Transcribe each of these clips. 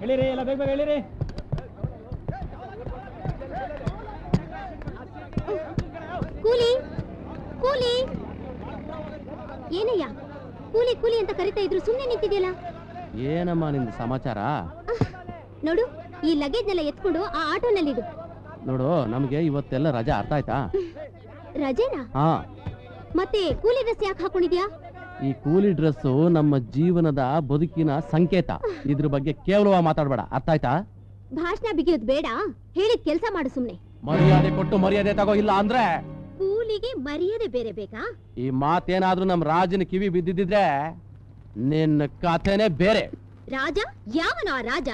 ಹೇಳಿರಿ, ಎಲ್ಲ ಬೇಗ ಬೇಗ ಹೇಳಿರಿ. ಕೂಲಿ ಕೂಲಿ ಏನಯ್ಯ ಕೂಲಿ ಕೂಲಿ ಅಂತ ಕರಿತಾ ಇದ್ರು, ಸುಮ್ಮನೆ ನಿಂತಿದ್ಯಲ್ಲ? ಏನಮ್ಮ ನಿಂದು ಸಮಾಚಾರ? ನೋಡು, ಈ ಲಗೇಜ್ನೆಲ್ಲ ಎತ್ಕೊಂಡು ಆ ಆಟೋನಲ್ಲಿಡು. ನೋಡು, ನಮ್ಗೆ ಇವತ್ತೆಲ್ಲ ರಜೆ, ಅರ್ಥ ಆಯ್ತಾ? ರಜೆನಾ? ಹಾ. ಮತ್ತೆ ಕೂಲಿ ಡ್ರೆಸ್ ಯಾಕೆ ಹಾಕೊಂಡಿದ್ಯಾ? ಈ ಕೂಲಿ ಡ್ರೆಸ್ ನಮ್ಮ ಜೀವನದ ಬದುಕಿನ ಸಂಕೇತ. ಇದ್ರ ಬಗ್ಗೆ ಕೇವಲವಾಗಿ ಮಾತಾಡ್ಬೇಡ, ಅರ್ಥ ಆಯ್ತಾ? ಭಾಷಣ ಬಿಗಿಯೋದು ಬೇಡ, ಹೇಳಿದ ಕೆಲಸ ಮಾಡು ಸುಮ್ನೆ. ಮರ್ಯಾದೆ ಕೊಟ್ಟು ಮರ್ಯಾದೆ ತಗೋ, ಇಲ್ಲ ಅಂದ್ರೆ ಕೂಲಿಗೆ ಮರ್ಯಾದೆ ಬೇರೆ ಬೇಕಾ? ಈ ಮಾತೇನಾದ್ರೂ ನಮ್ ರಾಜನ ಕಿವಿ ಬಿದ್ದಿದ್ರೆ ನಿನ್ನ ಕಥೆನೇ ಬೇರೆ. ರಾಜ? ಯಾವನ ಆ ರಾಜ?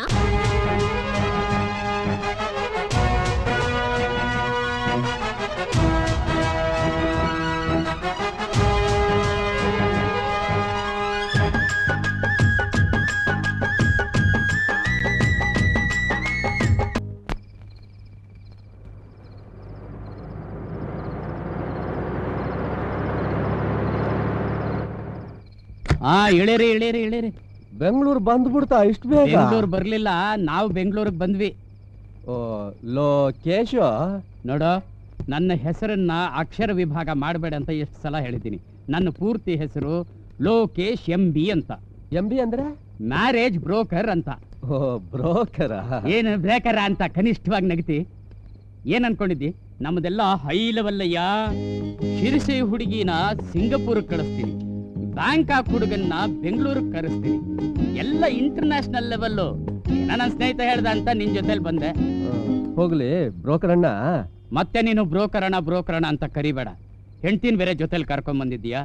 ಇಳಿರಿ ಇಳಿರಿ ಇಳಿರಿ. ಬೆಂಗಳೂರು ಬಂದ್ಬಿಡ್ತಾ ಇಷ್ಟು ಬೇಗ? ಬೆಂಗಳೂರು ಬರ್ಲಿಲ್ಲ, ನಾವು ಬೆಂಗಳೂರಿಗೆ ಬಂದ್ವಿ. ಲೋಕೇಶ್, ನೋಡು, ನನ್ನ ಹೆಸರನ್ನ ಅಕ್ಷರ ವಿಭಾಗ ಮಾಡಬೇಡ ಅಂತ ಎಷ್ಟು ಸಲ ಹೇಳಿದ್ದೀನಿ. ನನ್ನ ಪೂರ್ತಿ ಹೆಸರು ಲೋಕೇಶ್ MB ಅಂತ. MB ಅಂದ್ರೆ ಮ್ಯಾರೇಜ್ ಬ್ರೋಕರ್ ಅಂತ. ಬ್ರೋಕರ? ಏನು ಬ್ರೇಕರ ಅಂತ ಕನಿಷ್ಠವಾಗಿ ನಗತಿ? ಏನ್ ಅನ್ಕೊಂಡಿದ್ದಿ? ನಮ್ಮದೆಲ್ಲ ಹೈ ಲೆವೆಲ್ ಅಯ್ಯ. ಶಿರಸಿ ಹುಡುಗಿನ ಸಿಂಗಪುರ್ ಕಳಿಸ್ತೀನಿ, ಬ್ಯಾಂಕಾಕ್ ಹುಡುಗನ್ನ ಬೆಂಗಳೂರಿಗೆ ಕರೆಸ್ತೀನಿ, ಎಲ್ಲ ಇಂಟರ್ನ್ಯಾಷನಲ್ ಲೆವೆಲ್. ನನ್ನ ಸ್ನೇಹಿತ ಹೇಳ್ದ ಅಂತ ನಿನ್ ಜೊತೆಲಿ ಬಂದೆ. ಹೋಗ್ಲಿ ಬ್ರೋಕರ್ ಅಣ್ಣ. ಮತ್ತೆ ನೀನು ಬ್ರೋಕರಣ ಅಂತ ಕರಿಬೇಡ. ಹೆಂಡ್ತಿನ ಬೇರೆ ಜೊತೆಲಿ ಕರ್ಕೊಂಡ್ ಬಂದಿದ್ದೀಯಾ.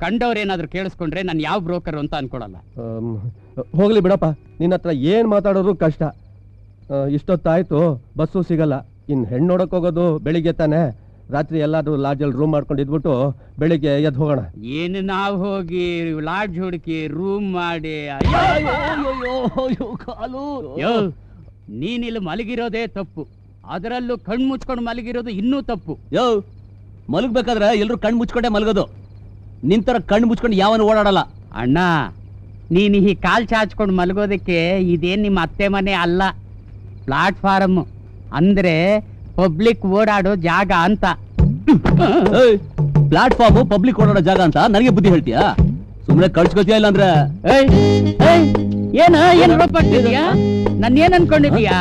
ಕಂಡವ್ರು ಏನಾದ್ರು ಕೇಳಿಸ್ಕೊಂಡ್ರೆ ನಾನು ಯಾವ ಬ್ರೋಕರ್ ಅಂತ ಅನ್ಕೊಳಲ್ಲ. ಹೋಗ್ಲಿ ಬಿಡಪ್ಪ, ನಿನ್ನ ಹತ್ರ ಏನ್ ಮಾತಾಡೋರು ಕಷ್ಟ. ಇಷ್ಟೊತ್ತಾಯ್ತು, ಬಸ್ಸು ಸಿಗಲ್ಲ. ಇನ್ ಹೆಣ್ಣು ನೋಡಕ್ ಹೋಗೋದು ಬೆಳಿಗ್ಗೆ ತಾನೆ. ರಾತ್ರಿ ಎಲ್ಲಾದ್ರೂ ಲಾಡ್ಜಲ್ಲಿ ರೂಮ್ ಮಾಡ್ಕೊಂಡು ಇದ್ಬಿಟ್ಟು ಬೆಳಿಗ್ಗೆ ಎದ್ದು ಹೋಗೋಣ. ಏನು ನಾವು ಹೋಗಿ ಲಾಡ್ಜ್ ಹುಡುಕಿ ರೂಮ್ ಮಾಡಿ? ನೀನಿಲ್ಲಿ ಮಲಗಿರೋದೇ ತಪ್ಪು, ಅದರಲ್ಲೂ ಕಣ್ ಮುಚ್ಕೊಂಡು ಮಲಗಿರೋದು ಇನ್ನೂ ತಪ್ಪು. ಮಲಗ್ಬೇಕಾದ್ರೆ ಎಲ್ರು ಕಣ್ ಮುಚ್ಕೊಂಡೆ ಮಲಗೋದು. ನಿಂತರ ಕಣ್ ಮುಚ್ಕೊಂಡು ಯಾವನು ಓಡಾಡಲ್ಲ. ಅಣ್ಣ, ನೀನು ಈ ಕಾಲ್ ಚಾಚ್ಕೊಂಡು ಮಲಗೋದಕ್ಕೆ ಇದೇನ್ ನಿಮ್ಮ ಅತ್ತೆ ಮನೆ ಅಲ್ಲ, ಪ್ಲಾಟ್ಫಾರಮ್. ಅಂದ್ರೆ ಪಬ್ಲಿಕ್ ಓಡಾಡೋ ಜಾಗ ಅಂತ. ಪ್ಲಾಟ್ಫಾರ್ಮ್ ಪಬ್ಲಿಕ್ ಓಡಾಡೋ ಜಾಗ ಅಂತ ನನಗೆ ಬುದ್ಧಿ ಹೇಳ್ತೀಯಾ? ಸುಮ್ಮನೆ ಕಳ್ಸ್ಕೊತೀಯ, ಇಲ್ಲ ಅಂದ್ರೆ ಏನ್ ಪಟ್ಟಿದ್ಯಾ? ನಾನು ಏನ್ ಅನ್ಕೊಂಡಿದೀಯಾ?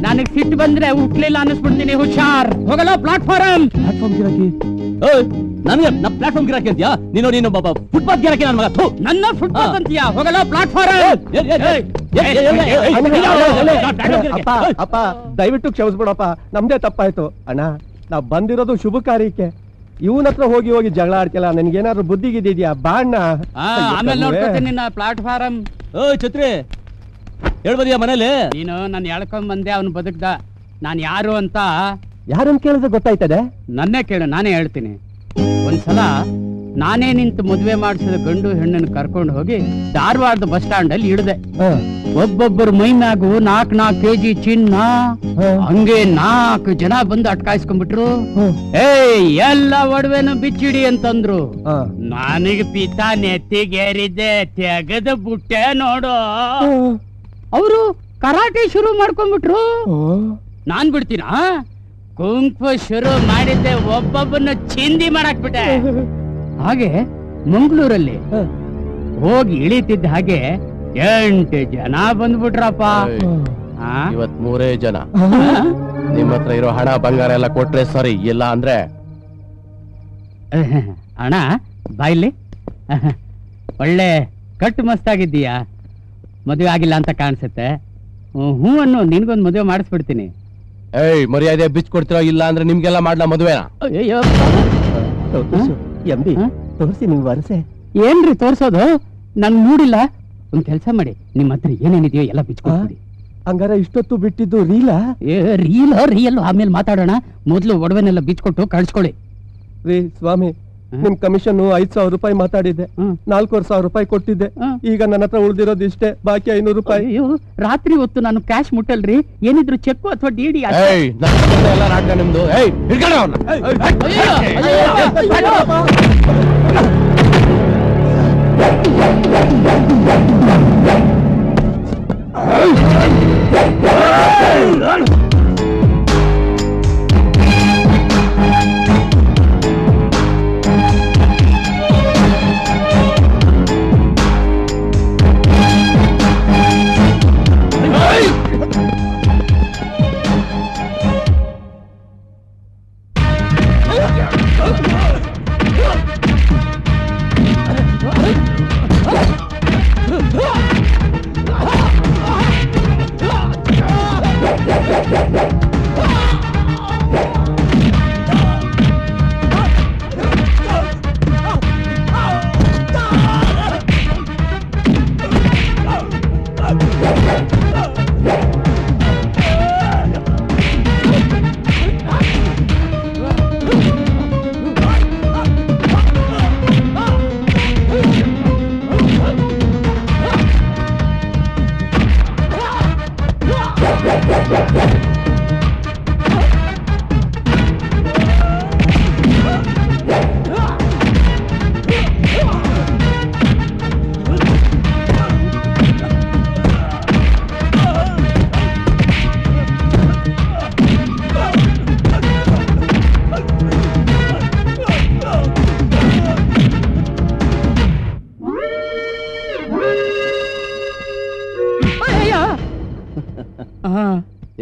ನನಗ್ ಸಿಟ್ಟು ಬಂದ್ರೆ ಹುಟ್ಲಿಲ್ಲ ಅನ್ನಿಸ್ಬಿಡ್ತೀನಿ. ಹುಷಾರ್, ಹೋಗಲ್ಲ ಪ್ಲಾಟ್ಫಾರಂ. ನನಗೆ ಪ್ಲಾಟ್ಫಾರ್ಮ್ ಗಿರಾಕಿ ಅಂತೀಯಾ? ನೀನು ಫುಟ್ಪಾತ್ ಗಿರಾಕಿ. ನನ್ನ ಮಗ ನನ್ನ ಫುಟ್ಪಾತ್ ಅಂತೀಯಾ? ಹೋಗಲ್ಲ ಪ್ಲಾಟ್ಫಾರಂ. ಅಪ್ಪ ದಯವಿಟ್ಟು ಕ್ಷಮಿಸ್ಬಿಡಪ್ಪ, ನಮ್ದೇ ತಪ್ಪಾಯ್ತು. ಅಣ್ಣ, ನಾವ್ ಬಂದಿರೋದು ಶುಭ ಕಾರ್ಯಕ್ಕೆ. ಇವನ ಹತ್ರ ಹೋಗಿ ಹೋಗಿ ಜಗಳ ಆಡ್ತಿಲ್ಲ. ನನ್ಗೇನಾದ್ರು ಬುದ್ಧಿಗಿದ್ಯಾ? ಬಾಣ್ಣ, ಆಮೇಲೆ ನೋಡ್ಕೊತೀನಿ ನಿನ್ನ ಪ್ಲಾಟ್ಫಾರಂ. ಛತ್ರಿ ಹೇಳ್ಬೋದಿಯಾ ಮನೇಲಿ? ನೀನು ನಾನು ಎಳ್ಕೊಂಡ್ ಬಂದೆ, ಅವನು ಬದುಕ್ದ. ನಾನ್ ಯಾರು ಅಂತ ಯಾರನ್ನ ಕೇಳಿದ್ರೆ ಗೊತ್ತಾಯ್ತದೆ? ನನ್ನೇ ಕೇಳು, ನಾನೇ ಹೇಳ್ತೀನಿ. ಒಂದ್ಸಲ ನಾನೇ ನಿಂತು ಮದುವೆ ಮಾಡಿಸಿದ ಗಂಡು ಹೆಣ್ಣನ್ನು ಕರ್ಕೊಂಡು ಹೋಗಿ ಧಾರವಾಡದ ಬಸ್ ಸ್ಟಾಂಡ್ ಅಲ್ಲಿ ಇಳಿದೆ. ಒಬ್ಬೊಬ್ಬರು ಮೈ ಮ್ಯಾಗು 4 kg ಚಿನ್ನ. ಹಂಗೆ 4 ಜನ ಬಂದು ಅಟ್ಕಾಯಿಸ್ಕೊಂಡ್ಬಿಟ್ರು. ಎಲ್ಲ ಒಡವೆನು ಬಿಚ್ಚಿಡಿ ಅಂತಂದ್ರು. ನನಗೆ ಪಿತ ನೆತ್ತಿಗೇರಿದ್ದೆ, ತೆಗೆದ ಬುಟ್ಟೆ ನೋಡು. ಅವರು ಕರಾಟೆ ಶುರು ಮಾಡ್ಕೊಂಡ್ಬಿಟ್ರು. ನಾನ್ ಬಿಡ್ತೀನ? ಕುಂಫು ಶುರು ಮಾಡಿದ್ದೆ, ಒಬ್ಬೊಬ್ಬನ ಚಿಂದಿ ಮಾಡಾಕ್ಬಿಟ್ಟೆ. ಹಾಗೆ ಮಂಗಳೂರಲ್ಲಿ ಹೋಗಿ ಇಳಿತಿದ್ದ ಹಾಗೆ 8 ಜನ ಬಂದ್ಬಿಟ್ರಪ್ಪ. ಇವತ್ 3 ಜನ. ನಿಮ್ಮ ಹತ್ರ ಇರೋ ಹಣ ಬಂಗಾರ ಎಲ್ಲ ಕೊಟ್ರೆ ಸರಿ, ಇಲ್ಲ ಅಂದ್ರೆ ಹಣ ಬಾಯ್ಲಿ. ಒಳ್ಳೆ ಕಟ್ಟು ಮಸ್ತಾಗಿದ್ದೀಯಾ. ಮದುವೆ ಆಗಿಲ್ಲ ಅಂತ ಕಾಣಿಸುತ್ತೆ. ಹ್ಞೂ ಅನ್ನು, ನಿನ್ಗೊಂದು ಮದುವೆ ಮಾಡಿಸ್ಬಿಡ್ತೀನಿ. ಮರ್ಯಾದೆ ಬಿಚ್ ಕೊಡ್ತಿರೋ, ಇಲ್ಲ ಅಂದ್ರೆ ನಿಮ್ಗೆಲ್ಲ ಮಾಡ್ಲಾ ಮದುವೆನ? ಅಯ್ಯೋ MB, ತೋರಿಸಿ ನಿಮ್ ವರಸೆ. ಏನ್ರಿ ತೋರ್ಸೋದು? ನನ್ ಮೂಡಿಲ್ಲ. ಒಂದ್ ಕೆಲ್ಸ ಮಾಡಿ, ನಿಮ್ ಹತ್ರ ಏನೇನಿದೆಯೋ ಎಲ್ಲ ಬಿಚ್ಕೊಡ್ತೀರಿ. ಹಂಗಾರ ಇಷ್ಟೊತ್ತು ಬಿಟ್ಟಿದ್ದು ರೀಲಾ? ರಿಯಲ್ ಆಮೇಲೆ ಮಾತಾಡೋಣ. ಮೊದ್ಲು ಒಡವೆನೆಲ್ಲ ಬಿಚ್ಕೊಟ್ಟು ಕಳ್ಸ್ಕೊಳ್ಳಿ. ರೀ ಸ್ವಾಮಿ, ನಿಮ್ ಕಮಿಷನ್ 5,000 ರೂಪಾಯಿ ಮಾತಾಡಿದ್ದೆ, 4,500 ರೂಪಾಯಿ ಕೊಟ್ಟಿದ್ದೆ. ಈಗ ನನ್ನ ಹತ್ರ ಉಳಿದಿರೋದು ಇಷ್ಟೇ, ಬಾಕಿ 500 ರೂಪಾಯಿ. ರಾತ್ರಿ ಹೊತ್ತು ನಾನು ಕ್ಯಾಶ್ ಮುಟ್ಟಲ್ರಿ. ಏನಿದ್ರು ಚೆಕ್ ಅಥವಾ DD? ಎಲ್ಲ ನಾಟಕ ನಿಮ್ದು.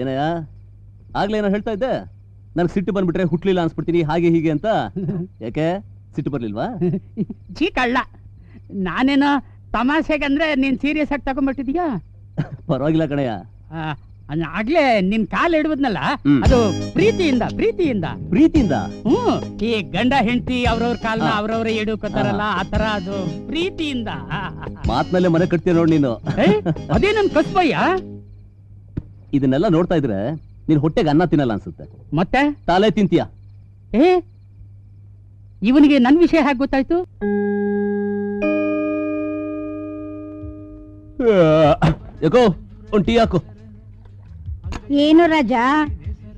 ಏನಯ್ಯ ಆಗ್ಲೇ ಏನೋ ಹೇಳ್ತಾ ಇದ್ದೆ, ನನ್ಗೆ ಸಿಟ್ಟು ಬಂದ್ಬಿಟ್ರೆ ಹುಟ್ಲಿಲ್ಲ ಅನ್ಸ್ಬಿಡ್ತೀನಿ ಹಾಗೆ ಹೀಗೆ ಅಂತ. ಯಾಕೆ ಸಿಟ್ಟು ಬರ್ಲಿಲ್ವಾ? ಚೀ ಕಳ್ಳ, ನಾನೇನೋ ತಮಾಷೆಗಂದ್ರೆ ನೀನ್ ಸೀರಿಯಸ್ ಆಗಿ ತಗೊಂಡ್ಬಿಟ್ಟಿದ್ಯಾ? ಪರವಾಗಿಲ್ಲ ಕಣಯ್ಯ. ಆಗ್ಲೇ ನಿನ್ ಕಾಲ್ ಹಿಡಿದ್ನಲ್ಲ, ಅದು ಪ್ರೀತಿಯಿಂದ. ಪ್ರೀತಿಯಿಂದ? ಈ ಗಂಡ ಹೆಂಡತಿ ಅವ್ರವ್ರ ಕಾಲ್ನ ಅವ್ರವ್ರೆ ಹಿಡ್ಕೋತಾರಲ್ಲ, ಆತರ ಅದು ಪ್ರೀತಿಯಿಂದ. ಮಾತ್ನಲ್ಲೇ ಮನೆ ಕಟ್ತೀಯ ನೋಡ್ ನೀನು. ಅದೇ ನನ್ ಕಸ್ಬಯ್ಯ. ಇದನ್ನೆಲ್ಲ ನೋಡ್ತಾ ಇದ್ರೆ ನೀನ್ ಹೊಟ್ಟೆಗೆ ಅನ್ನ ತಿನ್ನಲ್ಲ ಅನ್ಸುತ್ತೆ, ಮತ್ತೆ ತಾಲೆ ತಿಂತೀಯ. ಇವನಿಗೆ ನನ್ ವಿಷಯ ಹೇಗೆ ಗೊತ್ತಾಯ್ತು? ಯಾಕೋ ಒಂದ್ ಟೀ ಹಾಕು. ಏನು ರಾಜ,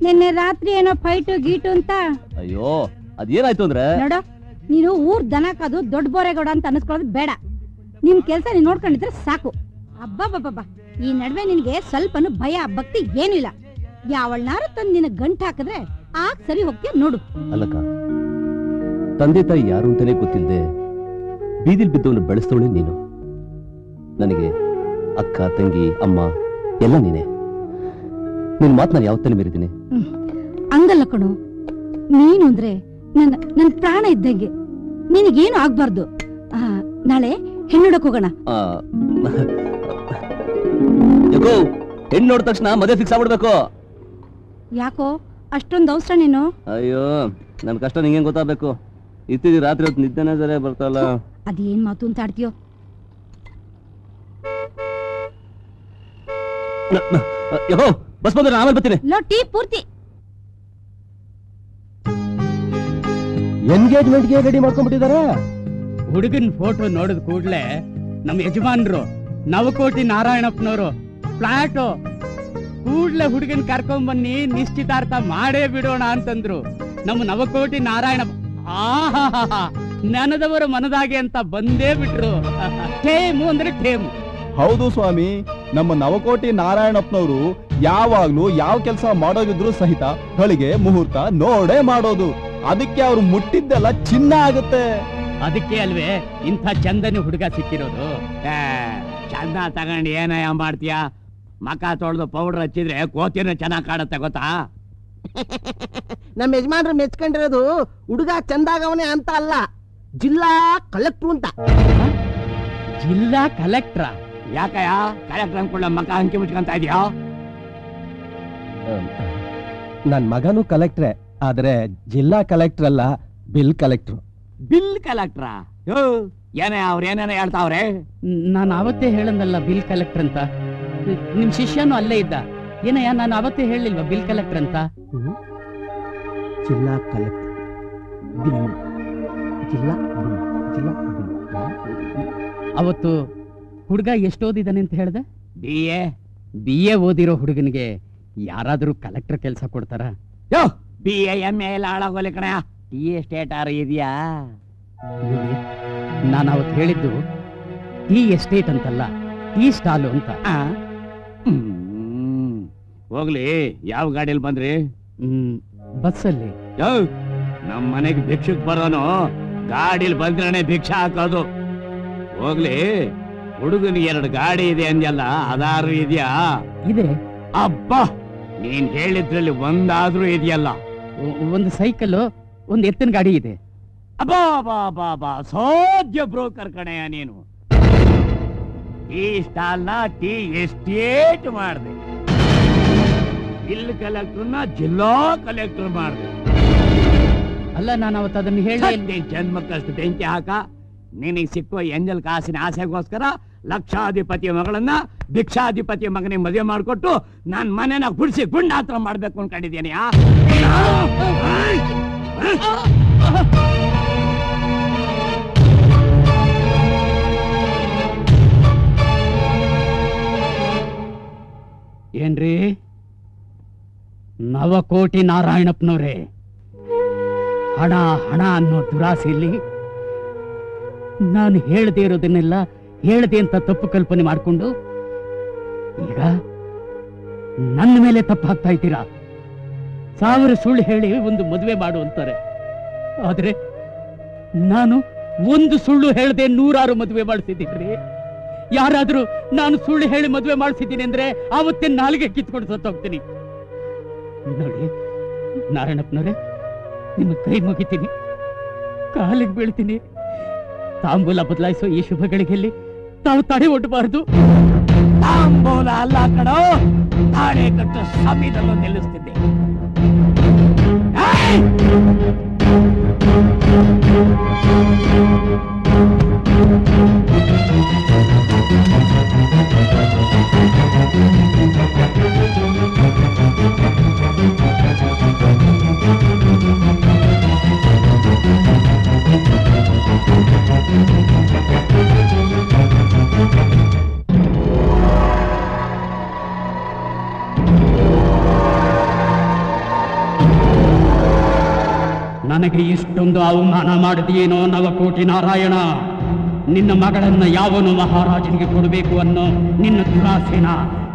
ನಿನ್ನೆ ರಾತ್ರಿ ಏನೋ ಫೈಟು ಗೀಟು ಅಂತ? ಅಯ್ಯೋ ಅದೇನಾಯ್ತು ಅಂದ್ರೆ, ನೋಡು, ನೀನು ಊರ್ ದನ ಕಾದು ದೊಡ್ಡ ಬೋರೆಗೌಡ ಅಂತ ಅನಿಸ್ಕೊಳ್ಳೋದು ಬೇಡ. ನಿಮ್ ಕೆಲ್ಸ ನೀನ್ ನೋಡ್ಕೊಂಡಿದ್ರೆ ಸಾಕು. ಅಬ್ಬಬ್ಬಬ್ಬ, ಈ ನಡುವೆ ನಿನ್ಗೆ ಸ್ವಲ್ಪನು ಭಯ ಭಕ್ತಿ ಏನಿಲ್ಲ. ಯಾವಳ್ನಾರು ತಂದು ನಿನ್ನ ಗಂಟು ಹಾಕಿದ್ರೆ ಆಗ ಸರಿ ಹೋಗ್ತೀಯ ನೋಡು. ಅಲ್ಲಕ್ಕ, ತಂದೆ ತಾಯಿ ಯಾರು ಅಂತಾನೆ ಗೊತ್ತಿಲ್ಲದೆ ಬೀದಿಲ್ ಬಿದ್ದವನು ಬೆಳೆಸ್ತವಳೆ ನೀನು. ನನಗೆ ಅಕ್ಕ ತಂಗಿ ಅಮ್ಮ ಎಲ್ಲ ನೀನೆ. ನಿನ್ ಮಾತು ನಾನು ಯಾವತ್ತಲ್ಲಿ ಮೀರಿದ್ದೀನಿ? ಹಂಗಲ್ಲ ಕಣು, ನೀನು ಅಂದ್ರೆ ನನ್ನ ಪ್ರಾಣ ಇದ್ದಂಗೆ. ನಿನಗೇನು ಆಗ್ಬಾರ್ದು. ನಾಳೆ ಹೆಣ್ಣುಡಕ್ ಹೋಗೋಣ. ಯಾಕೋ ಹೆಣ್ಣು ನೋಡಿದ ತಕ್ಷಣ ಮದುವೆ ಫಿಕ್ಸ್ ಆಗ್ಬಿಡ್ಬೇಕು? ಯಾಕೋ ಅಷ್ಟೊಂದು ಅವಸರ ನೀನು? ಅಯ್ಯೋ ನನ್ ಕಷ್ಟ ನಿಂಗೆ ಗೊತ್ತಾಗಬೇಕು. ಇತ್ತೀಚೆಗೆ ರಾತ್ರಿ ಹೊತ್ತು ನಿದ್ದೆನೇ ಸರಿ ಬರ್ತಲ್ಲ. ಅದೇನ್ ಮಾತು ಅಂತ ಆಡ್ತೀಯೋ? ಯಾಕೋ ಬಸ್ ಬಂದ್ರೆ ಆಮೇಲೆ ಬರ್ತೀನಿ. ಟೀ ಪೂರ್ತಿ ಎಂಗೇಜ್ಮೆಂಟ್ಗೆ ರೆಡಿ ಮಾಡ್ಕೊಂಡ್ಬಿಟ್ಟಿದಾರೆ. ಹುಡುಗನ್ ಫೋಟೋ ನೋಡಿದ ಕೂಡ್ಲೆ ನಮ್ಮ ಯಜಮಾನ್ರು ನವಕೋಟಿ ನಾರಾಯಣಪ್ಪನವರು ಫ್ಲಾಟ್ ಕೂಡ್ಲೆ ಹುಡುಗನ್ ಕರ್ಕೊಂಡ್ ಬನ್ನಿ ನಿಶ್ಚಿತಾರ್ಥ ಮಾಡೇ ಬಿಡೋಣ ಅಂತಂದ್ರು. ನಮ್ಮ ನವಕೋಟಿ ನಾರಾಯಣಪ್ಪ ನನದವರ ಮನದಾಗೆ ಅಂತ ಬಂದೇ ಬಿಟ್ರು. ಠೇಮು ಅಂದ್ರೆ ಠೇಮು. ಹೌದು ಸ್ವಾಮಿ, ನಮ್ಮ ನವಕೋಟಿ ನಾರಾಯಣಪ್ಪನವರು ಯಾವಾಗ್ಲೂ ಯಾವ ಕೆಲಸ ಮಾಡೋದಿದ್ರು ಸಹಿತ ಹೊಳಿಗೆ ಮುಹೂರ್ತ ನೋಡೇ ಮಾಡೋದು. ಅದಕ್ಕೆ ಅವ್ರು ಮುಟ್ಟಿದ್ದೆಲ್ಲ ಚಿನ್ನ ಆಗುತ್ತೆ. ಅದಕ್ಕೆ ಅಲ್ವೇ ಇಂಥ ಚಂದನಿ ಹುಡುಗ ಸಿಕ್ಕಿರೋದು. ಚಂದ ತಗೊಂಡು ಏನಯ್ಯ ಮಾಡ್ತೀಯ? ಮಕ ತೊಳೆದು ಪೌಡರ್ ಹಚ್ಚಿದ್ರೆ ಕೋತಿನ ಚೆನ್ನಾಗ್ ಕಾಣುತ್ತೆ ಗೊತ್ತಾ? ನಮ್ಮ ಯಜಮಾನ್ರು ಮೆಚ್ಕೊಂಡಿರೋದು ಹುಡುಗ ಚಂದಾಗವನೆ ಅಂತ ಅಲ್ಲ, ಜಿಲ್ಲಾ ಕಲೆಕ್ಟ್ರು ಅಂತ. ಜಿಲ್ಲಾ ಕಲೆಕ್ಟ್ರ? ಯಾಕಯ್ಯ ಕಲೆಕ್ಟರ್ ಅನ್ಕೊಳ್ಳ ಮಕ ಹಂಚಿ ಮುಚ್ಕೊಂತ ಇದೆಯಾ? ನನ್ ಮಗನು ಕಲೆಕ್ಟ್ರೆ, ಆದ್ರೆ ಜಿಲ್ಲಾ ಕಲೆಕ್ಟರ್ ಅಲ್ಲ, ಬಿಲ್ ಕಲೆಕ್ಟ್ರು. ಬಿಲ್ ಕಲೆಕ್ಟ್ರಾ? ಏನೇ ಅವ್ರ ಏನೇನ ಹೇಳ್ತಾವ್ರೆ? ನಾನು ಅವತ್ತೇ ಹೇಳಂದಲ್ಲ ಬಿಲ್ ಕಲೆಕ್ಟರ್ ಅಂತ. ನಿಮ್ ಶಿಷ್ಯನು ಅಲ್ಲೇ ಇದ್ದ. ಏನಯ್ಯ ನಾನು ಅವತ್ತೇ ಹೇಳಿಲ್ವಾ ಬಿಲ್ ಕಲೆಕ್ಟರ್ ಅಂತ? ಜಿಲ್ಲಾ ಕಲೆಕ್ಟರ್, ಜಿಲ್ಲಾ ಅವತ್ತು ಹುಡುಗ ಎಷ್ಟು ಓದಿದಾನೆ ಅಂತ ಹೇಳ್ದೆ? ಬಿ ಎ ಓದಿರೋ ಹುಡುಗನಿಗೆ ಯಾರಾದ್ರೂ ಕಲೆಕ್ಟರ್ ಕೆಲಸ ಕೊಡ್ತಾರ? BA MA ಎಲ್ಲ ಹಾಳಾಗೋಲಿ ಕಣ. ಟೀ ಎಸ್ಟೇಟ್ ಆರು ಇದೆಯಾ? ನಾನು ಅವತ್ತು ಹೇಳಿದ್ದು ಟೀ ಎಸ್ಟೇಟ್ ಅಂತಲ್ಲ, ಟೀ ಸ್ಟಾಲು ಅಂತ. ಹೋಗ್ಲಿ, ಯಾವ ಗಾಡಿಯಲ್ಲಿ ಬಂದ್ರಿ? ಬಸ್ಸಲ್ಲಿ. ನಮ್ಮ ಮನೆಗೆ ಭಿಕ್ಷಕ್ ಬರೋನು ಗಾಡಿಲಿ ಬಂದ್ರೆ ಭಿಕ್ಷಾ ಹಾಕೋದು. ಹೋಗ್ಲಿ, ಹುಡುಗನಿಗೆ 2 ಗಾಡಿ ಇದೆ ಅಂದ್ಯಲ್ಲ, ಅದಾರು ಇದೆಯಾ? ಇದೆ. ಅಬ್ಬಾ, ನೀನ್ ಹೇಳಿದ್ರಲ್ಲಿ ಒಂದಾದ್ರೂ ಇದೆಯಲ್ಲ? ಒಂದು ಸೈಕಲ್, ಒಂದು ಎತ್ತಿನ ಗಾಡಿ ಇದೆ. ಅಬ್ಬಾ ಬಾ ಬಾ ಬಾ, ಸೋದ್ಯ ಬ್ರೋಕರ್ ಕಣೆಯ ನೀನು. ಟೀ ಸ್ಟಾಲ್ನ ಟೀ ಎಸ್ಟೇಟ್ ಮಾಡಿದೆ, ಬಿಲ್ ಕಲೆಕ್ಟರ್ನ ಜಿಲ್ಲಾ ಕಲೆಕ್ಟರ್ ಮಾಡಿದೆ. ಅಲ್ಲ, ನಾನು ಅವತ್ತು ಅದನ್ನು ಹೇಳಿ ಜನ್ಮಕ್ಕಷ್ಟು ಬೆಂಕಿ ಹಾಕ. ನಿನಗೆ ಸಿಕ್ಕುವ ಎಂಜಲ್ ಕಾಸಿನ ಆಸೆಗೋಸ್ಕರ ಲಕ್ಷಾಧಿಪತಿಯ ಮಗಳನ್ನ ಭಿಕ್ಷಾಧಿಪತಿಯ ಮಗನಿಗೆ ಮದುವೆ ಮಾಡಿಕೊಟ್ಟು ನಾನ್ ಮನೆನ ಗುಡಿಸಿ ಗುಂಡಾತ್ರ ಮಾಡ್ಬೇಕು ಅನ್ಕೊಂಡಿದ್ದೀನಿ. ಏನ್ರಿ ನವಕೋಟಿ ನಾರಾಯಣಪ್ಪನವ್ರೆ, ಹಣ ಹಣ ಅನ್ನೋ ದುರಾಸೆಯಲ್ಲಿ ನಾನು ಹೇಳದೇ ಇರೋದನ್ನೆಲ್ಲ ಹೇಳದೆ ಅಂತ ತಪ್ಪು ಕಲ್ಪನೆ ಮಾಡಿಕೊಂಡು ಈಗ ನನ್ನ ಮೇಲೆ ತಪ್ಪು ಹಾಕ್ತಾ ಇದ್ದೀರಾ. 1000 ಸುಳ್ಳು ಹೇಳಿ ಒಂದು ಮದುವೆ ಮಾಡು ಅಂತಾರೆ, ಆದ್ರೆ ನಾನು ಒಂದು ಸುಳ್ಳು ಹೇಳದೆ 100 ಮದುವೆ ಮಾಡ್ತಿದ್ದೀರಿ. ಯಾರಾದ್ರೂ ನಾನು ಸುಳ್ಳು ಹೇಳಿ ಮದುವೆ ಮಾಡಿಸಿದ್ದೀನಿ ಅಂದ್ರೆ ಆವತ್ತೇ ನಾಲಿಗೆ ಕಿತ್ಕೊಂಡು ಸತ್ತೋಗ್ತೀನಿ. ನೋಡಿ ನಾರಾಯಣಪ್ಪನವ್ರೆ, ನಿಮ್ಮ ಕೈ ಮುಗಿತೀನಿ, ಕಾಲಿಗೆ ಬೀಳ್ತೀನಿ. ತಾಂಬೂಲ ಬದಲಾಯಿಸೋ ಈ ಶುಭ ಗಳಿಗೆಯಲ್ಲಿ ತಾವು ತಡೆ ಒಡ್ಡಬಾರದು. ತಾಂಬೂಲ ಅಲ್ಲ ಕಣೋ, ತಾಳೆ ಕಟ್ಟು ಸಮೀದಲ್ಲೂ ನಿಲ್ಲಿಸ್ತಿದ್ದೆ. ನನಗೆ ಇಷ್ಟೊಂದು ಅವಮಾನ ಮಾಡಿದೆಯೇನೋ ನವಕೋಟಿ ನಾರಾಯಣ. ನಿನ್ನ ಮಗಳನ್ನ ಯಾವನು ಮಹಾರಾಜನಿಗೆ ಕೊಡಬೇಕು ಅನ್ನೋ ನಿನ್ನ ದುರಾಸೆನ,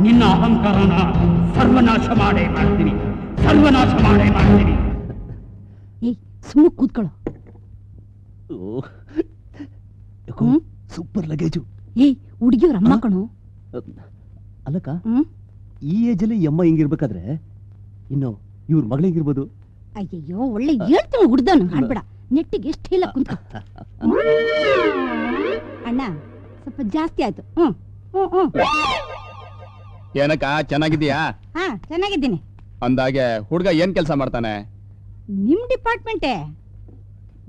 ನಿನ್ನ ಅಹಂಕಾರನ ಸರ್ವನಾಶ ಮಾಡೇ ಮಾಡ್ತೀನಿ, ಸರ್ವನಾಶ ಮಾಡೇ ಮಾಡ್ತೀನಿ. ಸುಮ್ಮನೆ ಕೂತ್ಕೊಳ್ಳೋ. Super luggage. ಹುಡುಗಿಯವ್ರ ಅಮ್ಮ ಕಣೋ. ಅಲ್ಲಕ್ಕ, ಈ ಏಜಲ್ಲಿ ಅಮ್ಮ ಹಿಂಗಿರ್ಬೇಕಾದ್ರೆ ಇನ್ನು ಇವ್ರ ಮಗಳು ಹಿಂಗಿರ್ಬೋದು. ಅಯ್ಯಯ್ಯೋ, ಒಳ್ಳೆ ಹೇಳ್ತೀನಿ ಹುಡ್ದವನು ಮಾಡ್ಬೇಡ, ನೆಟ್ಟಿಗೆ ಎಷ್ಟು ಇಲ್ಲ ಕುಂತ. ಅಣ್ಣ ಸ್ವಲ್ಪ ಜಾಸ್ತಿ ಆಯ್ತು. ಏನಕ್ಕ ಚೆನ್ನಾಗಿದ್ಯಾ? ಹಾ ಚೆನ್ನಾಗಿದ್ದೀನಿ. ಅಂದಾಗೆ ಹುಡ್ಗ ಏನ್ ಕೆಲಸ ಮಾಡ್ತಾನೆ? ನಿಮ್ ಡಿಪಾರ್ಟ್ಮೆಂಟೇ.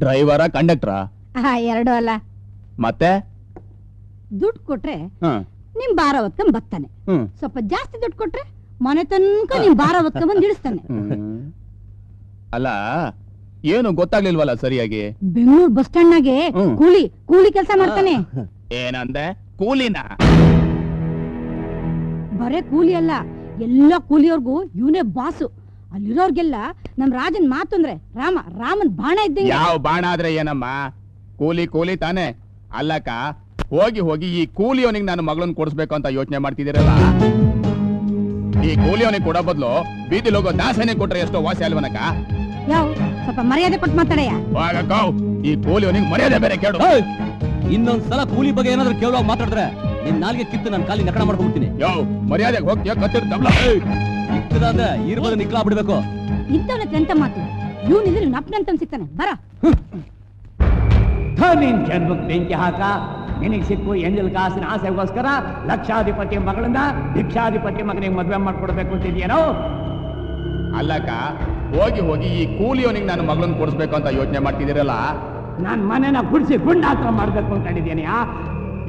ಡ್ರೈವರ, ಕಂಡಕ್ಟರಾ? ಎರಡು ಅಲ್ಲ. ಮತ್ತೆ ದುಡ್ಡು ಕೊಟ್ರೆ ನಿಮ್ ಭಾರ ಹೊತ್ಕೊಂಡ್ ಬರ್ತಾನೆ, ಸ್ವಲ್ಪ ಜಾಸ್ತಿ ದುಡ್ಡು ಕೊಟ್ರೆ ಮನೆ ತನಕ ನಿಮ್ ಭಾರ ಹೊತ್ಕೊಂಡ್ ಬಂದ್ ಇಳಿಸ್ತಾನೆ. ಅಲ್ಲ, ಏನು ಗೊತ್ತಾಗ್ಲಿಲ್ವಲ್ಲ ಸರಿಯಾಗಿ? ಬೆಂಗಳೂರು ಬಸ್ ಸ್ಟ್ಯಾಂಡ್ ನಾಗೆ ಕೂಲಿ ಕೆಲಸ ಮಾಡ್ತಾನೆ. ಏನಂದೆ? ಕೂಲಿನ? ಬರೇ ಕೂಲಿ ಅಲ್ಲ, ಎಲ್ಲಾ ಕೂಲಿಯವ್ರಿಗೂ ಇವನೇ ಬಾಸು. ಅಲ್ಲಿರೋರ್ಗೆಲ್ಲ ನಮ್ ರಾಜನ್ ಮಾತು ಅಂದ್ರೆ ರಾಮನ್ ಬಾಣ ಇದ್ದಂಗೆ. ಯಾವ ಬಾಣ ಆದ್ರೆ ಏನಮ್ಮ, ಕೂಲಿ ಕೂಲಿ ತಾನೆ. ಅಲ್ಲಕ್ಕ, ಹೋಗಿ ಹೋಗಿ ಈ ಕೂಲಿಯವನಿಗೆ ನಾನು ಮಗಳನ್ನ ಕೊಡಿಸ್ಬೇಕು ಅಂತ ಯೋಚನೆ ಮಾಡ್ತಿದ್ದೀರಲ್ಲ, ಈ ಕೂಲಿಯವನಿಗೆ ಕೊಡೋ ಬದಲು ಬೀದಿಲ್ ಹೋಗೋ ದಾಸನೇ ಕೊಟ್ರೆ ಎಷ್ಟೋ ವಾಸಿ ಅಲ್ವನಕ್ಕ? ಯಾವ ಸ್ವಲ್ಪ ಮರ್ಯಾದೆ ಕೊಟ್ಟು ಮಾತಾಡಯ್ಯ. ಈ ಕೂಲಿಯವನಿಗೆ ಮರ್ಯಾದೆ ಬೇರೆ ಕೇಳು. ಇನ್ನೊಂದ್ಸಲ ಕೂಲಿ ಬಗ್ಗೆ ಏನಾದ್ರು ಕೇಳುವಾಗ ಮಾತಾಡಿದ್ರೆ ನಿನ್ ನಾಲ್ಗೆ ಕಿತ್ತು ನಾನು ಕಾಲಿ ನಕಡ ಮಾಡ್ಕೊಂಡ್ಬಿಡ್ತೀನಿ. ಯಾವ ಮರ್ಯಾದೆಗೆ ಹೋಗ್ತೀಯ? ಕತ್ತಿರ್ತಬ್ಲ ಇತ್ತದಾದ್ರೆ ಇರ್ಬೋದು ನಿಕ್ಲಾ ಬಿಡ್ಬೇಕು. ಇಂಥವನತ್ರ ಎಂತ ಮಾತು? ಇವನಿದ್ರೆ ನಪ್ನಂತ ಸಿಗ್ತಾನೆ. ಬರ ನಿನ್ ಜನ್ಮಕ್ಕೆ ಬೆಂಕಿ ಹಾಕ. ನಿನಗೆ ಸಿಕ್ಕು ಎಂಜಲ್ ಕಾಸಿನ ಆಸೆಗೋಸ್ಕರ ಲಕ್ಷಾಧಿಪತಿ ಮಗಳನ್ನ ಭಿಕ್ಷಾಧಿಪತಿ ಮಗನಿಗೆ ಮದುವೆ ಮಾಡ್ಕೊಡ್ಬೇಕು ಅಂತಿದ್ಯೇನೋ? ಅಲ್ಲಕ್ಕ, ಹೋಗಿ ಹೋಗಿ ಈ ಕೂಲಿಯವನಿಗೆ ನಾನು ಮಗಳನ್ನ ಕೊಡಿಸ್ಬೇಕು ಅಂತ ಯೋಚನೆ ಮಾಡ್ತಿದ್ದೀರಲ್ಲ, ನಾನ್ ಮನೆನ ಗುಡಿಸಿ ಗುಂಡಾತ್ರ ಮಾಡ್ಬೇಕು ಅಂತಿದ್ದೇನೆ.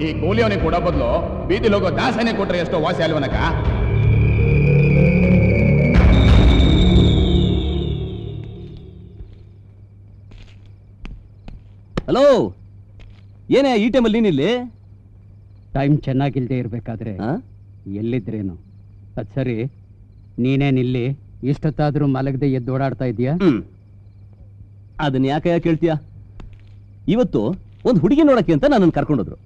ಈ ಕೂಲಿಯವನಿಗೆ ಕೊಡೋ ಬದಲು ಬೀದಿಲ್ ಹೋಗೋ ದಾಸನೇ ಕೊಟ್ರೆ ಎಷ್ಟೋ ವಾಸಿ ಅಲ್ವನಕ್ಕ? ಹಲೋ, ಏನೇ ಈ ಟೈಮಲ್ಲಿ ನೀನಿಲ್ಲಿ? ಟೈಮ್ ಚೆನ್ನಾಗಿಲ್ದೇ ಇರ್ಬೇಕಾದ್ರೆ ಎಲ್ಲಿದ್ರೇನು? ಅದ್ ಸರಿ, ನೀನೇನಿಲ್ಲಿ ಇಷ್ಟೊತ್ತಾದ್ರೂ ಮಲಗದೆ ಎದ್ದು ಓಡಾಡ್ತಾ ಇದೀಯಾ? ಅದನ್ನ ಯಾಕೆ ಕೇಳ್ತೀಯ? ಇವತ್ತು ಒಂದು ಹುಡುಗಿ ನೋಡಕ್ಕೆ ಅಂತ ನನ್ನನ್ನು ಕರ್ಕೊಂಡೋದ್ರು.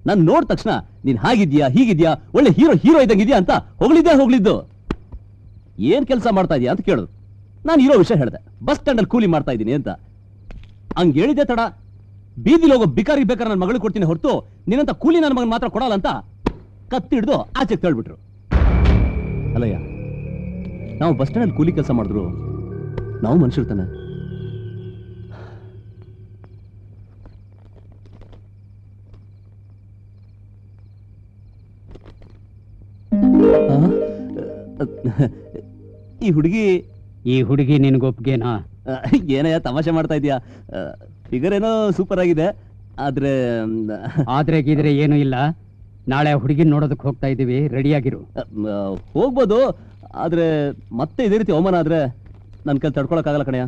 ನಾನು ನೋಡಿದ ತಕ್ಷಣ ನೀನ್ ಹಾಗಿದ್ಯಾ ಹೀಗಿದ್ಯಾ ಒಳ್ಳೆ ಹೀರೋ ಇದ್ದಂಗಿದ್ಯಾ ಅಂತ ಹೋಗ್ಲಿದ್ದು. ಏನ್ ಕೆಲಸ ಮಾಡ್ತಾ ಇದೀಯಾ ಅಂತ ಕೇಳಿದ್ರು. ನಾನು ಇರೋ ವಿಷಯ ಹೇಳಿದೆ, ಬಸ್ ಸ್ಟ್ಯಾಂಡ್ ಅಲ್ಲಿ ಕೂಲಿ ಮಾಡ್ತಾ ಇದ್ದೀನಿ ಅಂತ. ಹಂಗೆ ಹೇಳಿದೆ ತಡ, ಬೀದಿಲಿ ಹೋಗೋ ಬಿಕಾರಿ ಬೇಕಾದ್ರೆ ನನ್ನ ಮಗಳು ಕೊಡ್ತೀನಿ ಹೊರತು ನಿನ್ನಂತ ಕೂಲಿ ನನ್ನ ಮಗನ್ ಮಾತ್ರ ಕೊಡಲ್ಲ ಅಂತ ಕತ್ತಿ ಹಿಡಿದು ಆಚೆಗೆ ತಳ್ಬಿಟ್ರು. ಅಲ್ಲಯ್ಯ, ನಾವು ಬಸ್ ಸ್ಟ್ಯಾಂಡ್ ಅಲ್ಲಿ ಕೂಲಿ ಕೆಲಸ ಮಾಡಿದ್ರು ನಾವು ಮನುಷ್ಯರು ತಾನೆ. ಈ ಹುಡುಗಿ ನಿನ್ಗೊಪ್ಗೆನಾ? ಏನಯ್ಯ ತಮಾಷೆ ಮಾಡ್ತಾ ಇದೀಯಾ? ಫಿಗರ್ ಏನೋ ಸೂಪರ್ ಆಗಿದೆ, ಆದ್ರೆ ಗೀದ್ರೆ ಏನೂ ಇಲ್ಲ. ನಾಳೆ ಹುಡುಗಿನ ನೋಡೋದಕ್ಕೆ ಹೋಗ್ತಾ ಇದೀವಿ, ರೆಡಿಯಾಗಿರು. ಹೋಗ್ಬೋದು, ಆದ್ರೆ ಮತ್ತೆ ಇದೇ ರೀತಿ ಅವಮಾನ ಆದ್ರೆ ನನ್ ಕೈ ತಡ್ಕೊಳಕ್ಕಾಗಲ್ಲ ಕಣಯ್ಯ.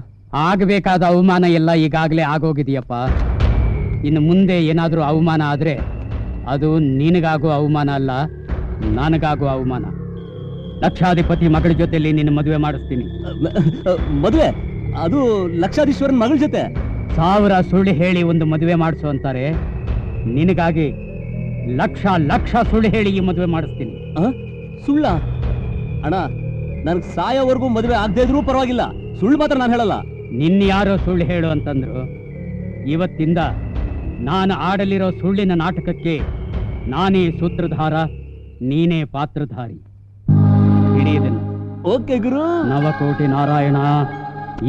ಆಗಬೇಕಾದ ಅವಮಾನ ಎಲ್ಲ ಈಗಾಗಲೇ ಆಗೋಗಿದೆಯಪ್ಪ. ಇನ್ನು ಮುಂದೆ ಏನಾದ್ರೂ ಅವಮಾನ ಆದ್ರೆ ಅದು ನಿನಗಾಗೋ ಅವಮಾನ ಅಲ್ಲ, ನನಗಾಗೋ ಅವಮಾನ. ಲಕ್ಷಾಧಿಪತಿ ಮಗಳ ಜೊತೆಲಿ ನಿನ್ನ ಮದುವೆ ಮಾಡಿಸ್ತೀನಿ. ಮದುವೆ? ಅದು ಲಕ್ಷಾಧೀಶ್ವರನ್ ಮಗಳ ಜೊತೆ? 1000 ಸುಳ್ಳು ಹೇಳಿ ಒಂದು ಮದುವೆ ಮಾಡಿಸು ಅಂತಾರೆ. ನಿನಗಾಗಿ ಲಕ್ಷ ಸುಳ್ಳು ಹೇಳಿ ಈ ಮದುವೆ ಮಾಡಿಸ್ತೀನಿ. ಸುಳ್ಳ? ಅಣ್ಣ, ನನ್ಗೆ ಸಾಯೋವರೆಗೂ ಮದುವೆ ಆಗದೆ ಇದ್ರೂ ಪರವಾಗಿಲ್ಲ, ಸುಳ್ಳು ಮಾತ್ರ ನಾನು ಹೇಳಲ್ಲ. ನಿನ್ನ ಯಾರೋ ಸುಳ್ಳು ಹೇಳು ಅಂತಂದ್ರು. ಇವತ್ತಿಂದ ನಾನು ಆಡಲಿರೋ ಸುಳ್ಳಿನ ನಾಟಕಕ್ಕೆ ನಾನೇ ಸೂತ್ರಧಾರ, ನೀನೇ ಪಾತ್ರಧಾರಿ. ಹಿಡಿಯದನ್ನು. ಓಕೆ ಗುರು. ನವಕೋಟಿ ನಾರಾಯಣ,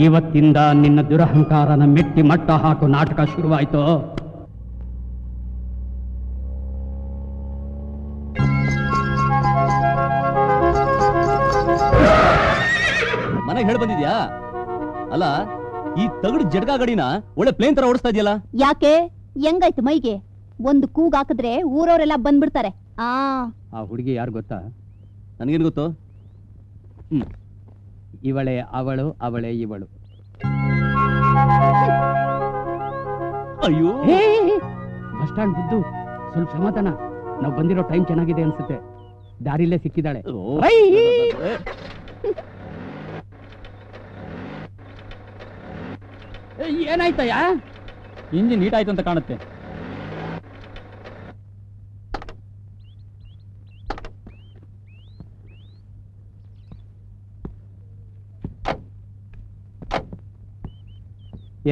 ಇವತ್ತಿಂದ ನಿನ್ನ ದುರಹಂಕಾರನ ಮೆಟ್ಟಿ ಮಟ್ಟ ಹಾಕು ನಾಟಕ ಶುರುವಾಯ್ತು. ಮನೆಗೆ ಹೇಳಿ ಬಂದಿದ್ಯಾ? ಅಲ್ಲ, ಈ ತಗಡು ಜಡ್ಗಾ ಗಾಡಿನ ಒಳ್ಳೆ ಪ್ಲೇನ್ ತರ ಓಡಿಸ್ತಾ ಇದೆಯಲ್ಲ? ಯಾಕೆ? ಹೆಂಗಾಯ್ತು ಮೈಗೆ? ಒಂದು ಕೂಗ್ ಹಾಕಿದ್ರೆ ಊರವರೆಲ್ಲ ಬಂದ್ಬಿಡ್ತಾರೆ. ಆ ಹುಡುಗಿ ಯಾರು ಗೊತ್ತಾ? ನನಗೇನು ಗೊತ್ತು? ಇವಳೆ ಅವಳು, ಅವಳೇ ಇವಳು. ಅಯ್ಯೋ, ಬಸ್ ಸ್ಟ್ಯಾಂಡ್ ಬುದ್ದು, ಸ್ವಲ್ಪ ಸಮಾಧಾನ. ನಾವು ಬಂದಿರೋ ಟೈಮ್ ಚೆನ್ನಾಗಿದೆ ಅನ್ಸುತ್ತೆ. ದಾರಿಲೇ ಸಿಕ್ಕಿದ್ದಾಳೆ. ಏನಾಯ್ತಯ್ಯ? ಇಂಜಿನ್ ಹೀಟ್ ಆಯ್ತು ಅಂತ ಕಾಣುತ್ತೆ.